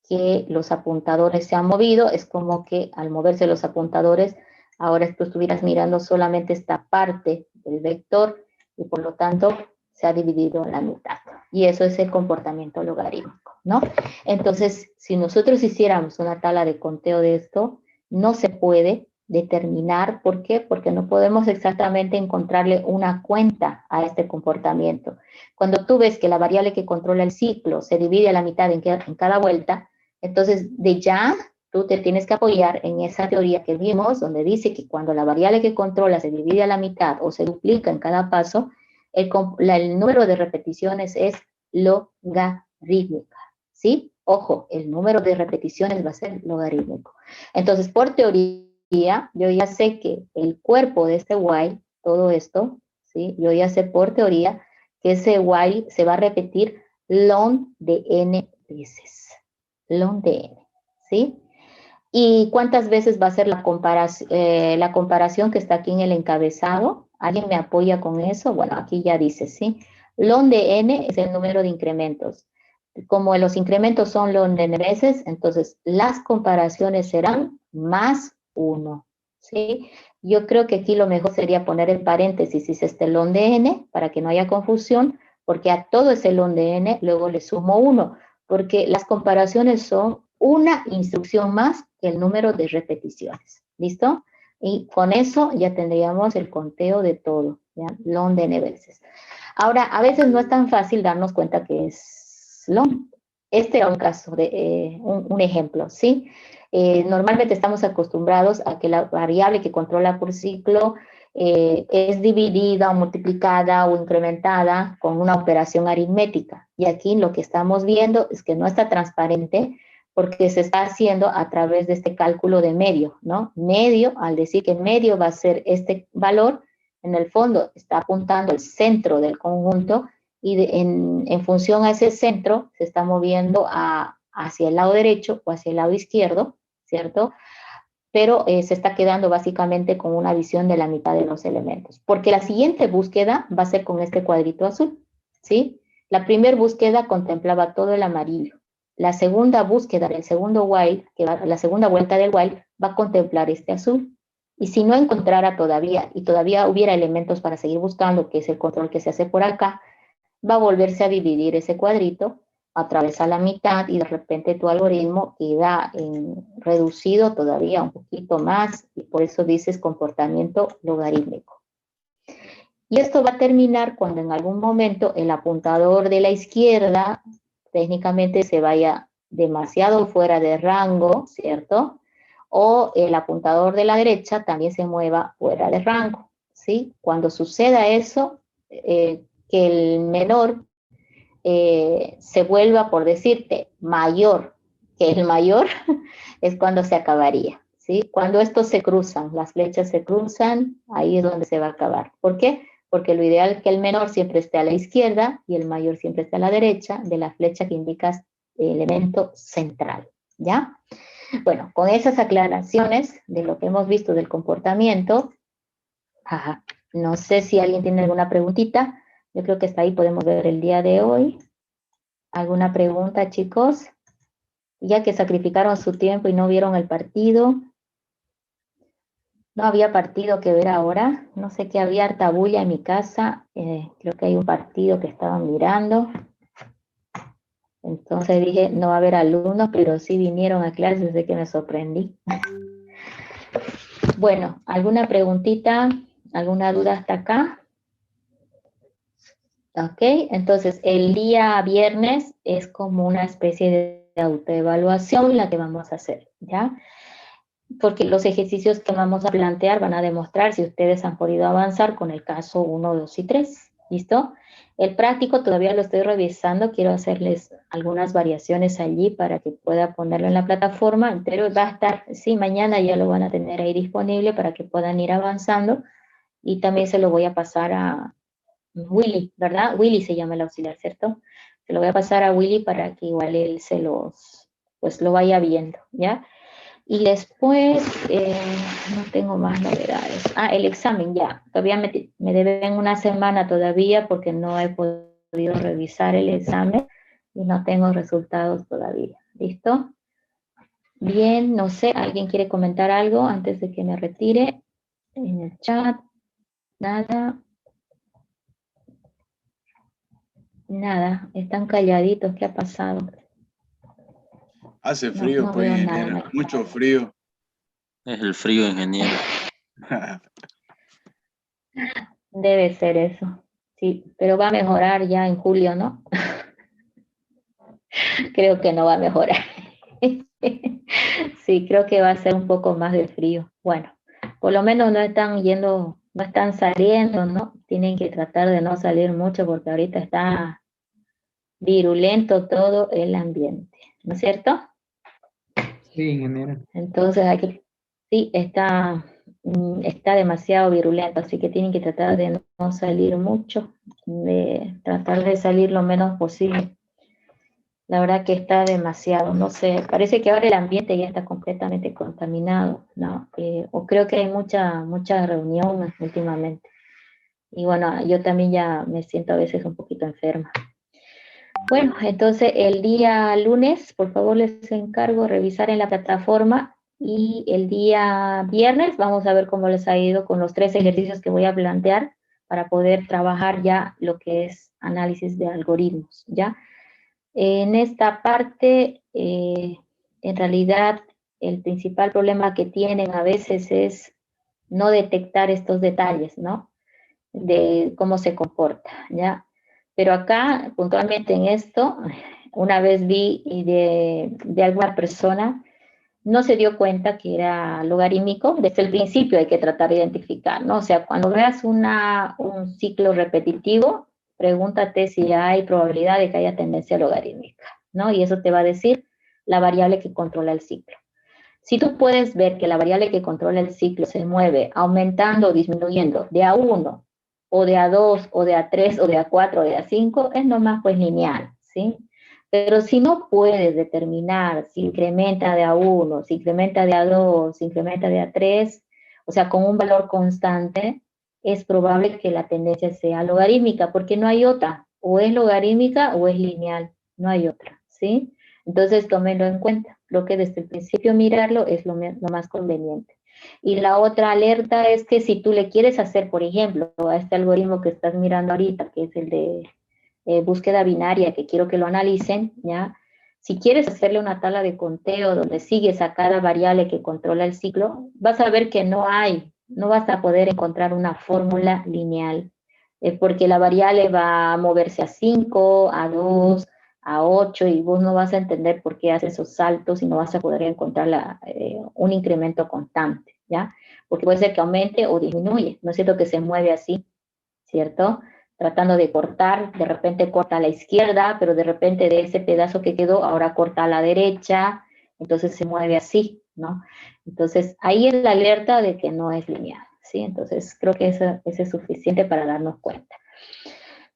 Speaker 4: que los apuntadores se han movido. Es como que al moverse los apuntadores, ahora tú estuvieras mirando solamente esta parte del vector y por lo tanto se ha dividido a la mitad. Y eso es el comportamiento logarítmico, ¿no? Entonces, si nosotros hiciéramos una tabla de conteo de esto, no se puede determinar. ¿Por qué? Porque no podemos exactamente encontrarle una cuenta a este comportamiento. Cuando tú ves que la variable que controla el ciclo se divide a la mitad en cada vuelta, entonces de ya tú te tienes que apoyar en esa teoría que vimos, donde dice que cuando la variable que controla se divide a la mitad o se duplica en cada paso, el número de repeticiones es logarítmica, ¿sí? Ojo, el número de repeticiones va a ser logarítmico. Entonces, por teoría, yo ya sé que el cuerpo de este while, todo esto, ¿sí? Yo ya sé por teoría que ese while se va a repetir ln de n veces. Ln de n, ¿sí? ¿Y cuántas veces va a ser la comparación que está aquí en el encabezado? ¿Alguien me apoya con eso? Bueno, aquí ya dice, ¿sí? Ln de n es el número de incrementos. Como los incrementos son ln de n veces, entonces las comparaciones serán más 1, ¿sí? Yo creo que aquí lo mejor sería poner en paréntesis este ln de n, para que no haya confusión, porque a todo ese ln de n luego le sumo 1, porque las comparaciones son una instrucción más que el número de repeticiones. ¿Listo? Y con eso ya tendríamos el conteo de todo, ¿ya? Ln de n veces. Ahora, a veces no es tan fácil darnos cuenta que es ln. Este era un caso, un ejemplo, ¿sí? Normalmente estamos acostumbrados a que la variable que controla por ciclo es dividida o multiplicada o incrementada con una operación aritmética. Y aquí lo que estamos viendo es que no está transparente porque se está haciendo a través de este cálculo de medio, ¿no? Medio, al decir que medio va a ser este valor, en el fondo está apuntando al centro del conjunto y en función a ese centro se está moviendo hacia el lado derecho o hacia el lado izquierdo, ¿cierto? Pero se está quedando básicamente con una visión de la mitad de los elementos. Porque la siguiente búsqueda va a ser con este cuadrito azul, ¿sí? La primera búsqueda contemplaba todo el amarillo. La segunda búsqueda del segundo while, la segunda vuelta del while, va a contemplar este azul. Y si no encontrara todavía, y todavía hubiera elementos para seguir buscando, que es el control que se hace por acá, va a volverse a dividir ese cuadrito, atravesar la mitad y de repente tu algoritmo queda reducido todavía un poquito más y por eso dices comportamiento logarítmico. Y esto va a terminar cuando en algún momento el apuntador de la izquierda técnicamente se vaya demasiado fuera de rango, ¿cierto? O el apuntador de la derecha también se mueva fuera de rango, ¿sí? Cuando suceda eso, que el menor se vuelva, por decirte, mayor que el mayor, es cuando se acabaría, ¿sí? Cuando estos se cruzan, las flechas se cruzan, ahí es donde se va a acabar. ¿Por qué? Porque lo ideal es que el menor siempre esté a la izquierda y el mayor siempre esté a la derecha de la flecha que indica el elemento central, ¿ya? Bueno, con esas aclaraciones de lo que hemos visto del comportamiento, no sé si alguien tiene alguna preguntita. Yo creo que hasta ahí podemos ver el día de hoy. ¿Alguna pregunta, chicos? Ya que sacrificaron su tiempo y no vieron el partido. No había partido que ver ahora. No sé qué había, harta bulla en mi casa. Creo que hay un partido que estaban mirando. Entonces dije, no va a haber alumnos, pero sí vinieron a clases, así que me sorprendí. Bueno, ¿alguna preguntita? ¿Alguna duda hasta acá? Ok, entonces el día viernes es como una especie de autoevaluación la que vamos a hacer, ¿ya? Porque los ejercicios que vamos a plantear van a demostrar si ustedes han podido avanzar con el caso 1, 2 y 3, ¿Listo? El práctico todavía lo estoy revisando, quiero hacerles algunas variaciones allí para que pueda ponerlo en la plataforma, pero va a estar, sí, mañana ya lo van a tener ahí disponible para que puedan ir avanzando y también se lo voy a pasar a Willy, ¿verdad? Willy se llama el auxiliar, ¿cierto? Se lo voy a pasar a Willy para que igual él pues lo vaya viendo, ¿ya? Y después, no tengo más novedades. Ah, el examen ya. Todavía me deben una semana todavía porque no he podido revisar el examen y no tengo resultados todavía. ¿Listo? Bien, no sé, ¿alguien quiere comentar algo antes de que me retire? En el chat, nada. Nada, están calladitos, ¿qué ha pasado?
Speaker 1: Hace
Speaker 4: No,
Speaker 1: frío,
Speaker 4: no
Speaker 1: pues,
Speaker 4: veo
Speaker 1: ingeniera.
Speaker 4: nada.
Speaker 1: Mucho frío.
Speaker 6: Es el frío, ingeniero.
Speaker 4: Debe ser eso. Sí, pero va a mejorar ya en julio, ¿no? Creo que no va a mejorar. Sí, creo que va a ser un poco más de frío. Bueno, por lo menos no están yendo, no están saliendo, ¿no? Tienen que tratar de no salir mucho porque ahorita está virulento todo el ambiente, ¿no es cierto?
Speaker 2: Sí, ingeniero.
Speaker 4: Entonces sí, está demasiado virulento, así que tienen que tratar de no salir mucho, de tratar de salir lo menos posible. La verdad que está demasiado, no sé, parece que ahora el ambiente ya está completamente contaminado, ¿no? O creo que hay mucha reunión últimamente. Y bueno, yo también ya me siento a veces un poquito enferma. Bueno, entonces el día lunes, por favor, les encargo revisar en la plataforma y el día viernes vamos a ver cómo les ha ido con los 3 ejercicios que voy a plantear para poder trabajar ya lo que es análisis de algoritmos, ¿ya? En esta parte, en realidad, el principal problema que tienen a veces es no detectar estos detalles, ¿no? De cómo se comporta, ¿ya? Pero acá, puntualmente en esto, una vez vi de alguna persona, no se dio cuenta que era logarítmico, desde el principio hay que tratar de identificar, ¿no? O sea, cuando veas un ciclo repetitivo, pregúntate si hay probabilidad de que haya tendencia logarítmica, ¿no? Y eso te va a decir la variable que controla el ciclo. Si tú puedes ver que la variable que controla el ciclo se mueve aumentando o disminuyendo de A1 o de A2 o de A3 o de A4 o de A5, es nomás pues lineal, ¿sí? Pero si no puedes determinar si incrementa de A1, si incrementa de A2, si incrementa de A3, o sea, con un valor constante, es probable que la tendencia sea logarítmica, porque no hay otra, o es logarítmica o es lineal, no hay otra, ¿sí? Entonces, tómenlo en cuenta. Creo que desde el principio mirarlo es lo más conveniente. Y la otra alerta es que si tú le quieres hacer, por ejemplo, a este algoritmo que estás mirando ahorita, que es el de búsqueda binaria, que quiero que lo analicen, ¿ya? Si quieres hacerle una tabla de conteo donde sigues a cada variable que controla el ciclo, vas a ver que no vas a poder encontrar una fórmula lineal, porque la variable va a moverse a 5, a 2, a 8 y vos no vas a entender por qué hace esos saltos y no vas a poder encontrar un incremento constante, ¿ya? Porque puede ser que aumente o disminuye, no es cierto que se mueve así, ¿cierto? Tratando de cortar, de repente corta a la izquierda, pero de repente de ese pedazo que quedó, ahora corta a la derecha, entonces se mueve así, ¿no? Entonces ahí es la alerta de que no es lineal, ¿sí? Entonces creo que eso es suficiente para darnos cuenta.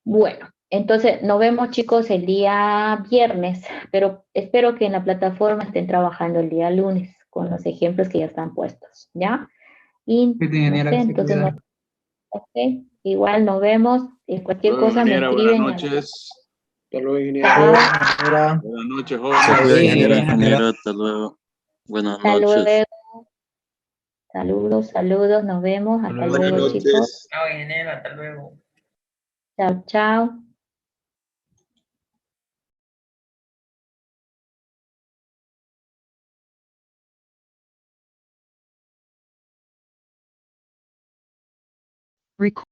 Speaker 4: Bueno, entonces nos vemos chicos el día viernes, pero espero que en la plataforma estén trabajando el día lunes con los ejemplos que ya están puestos, ¿ya? Y
Speaker 2: Sí,
Speaker 4: no
Speaker 2: ingeniera,
Speaker 4: sé,
Speaker 2: que se
Speaker 4: entonces
Speaker 2: cuida.
Speaker 4: okay. Igual nos vemos, y cualquier
Speaker 1: Luego,
Speaker 4: cosa me
Speaker 1: ingeniera, buenas
Speaker 4: escriben.
Speaker 1: noches.
Speaker 5: Hasta luego, ingeniero.
Speaker 4: Chao,
Speaker 5: Ingeniera.
Speaker 1: Buenas noches,
Speaker 5: Se
Speaker 1: jóvenes.
Speaker 5: cuida,
Speaker 6: Sí,
Speaker 5: ingeniera.
Speaker 6: ingeniero, hasta luego. Buenas
Speaker 4: hasta
Speaker 6: noches.
Speaker 4: luego, saludos, nos vemos, hasta
Speaker 2: Hasta luego.
Speaker 4: luego chicos,
Speaker 7: Chao, ingeniero, hasta luego.
Speaker 4: chao.
Speaker 8: Record.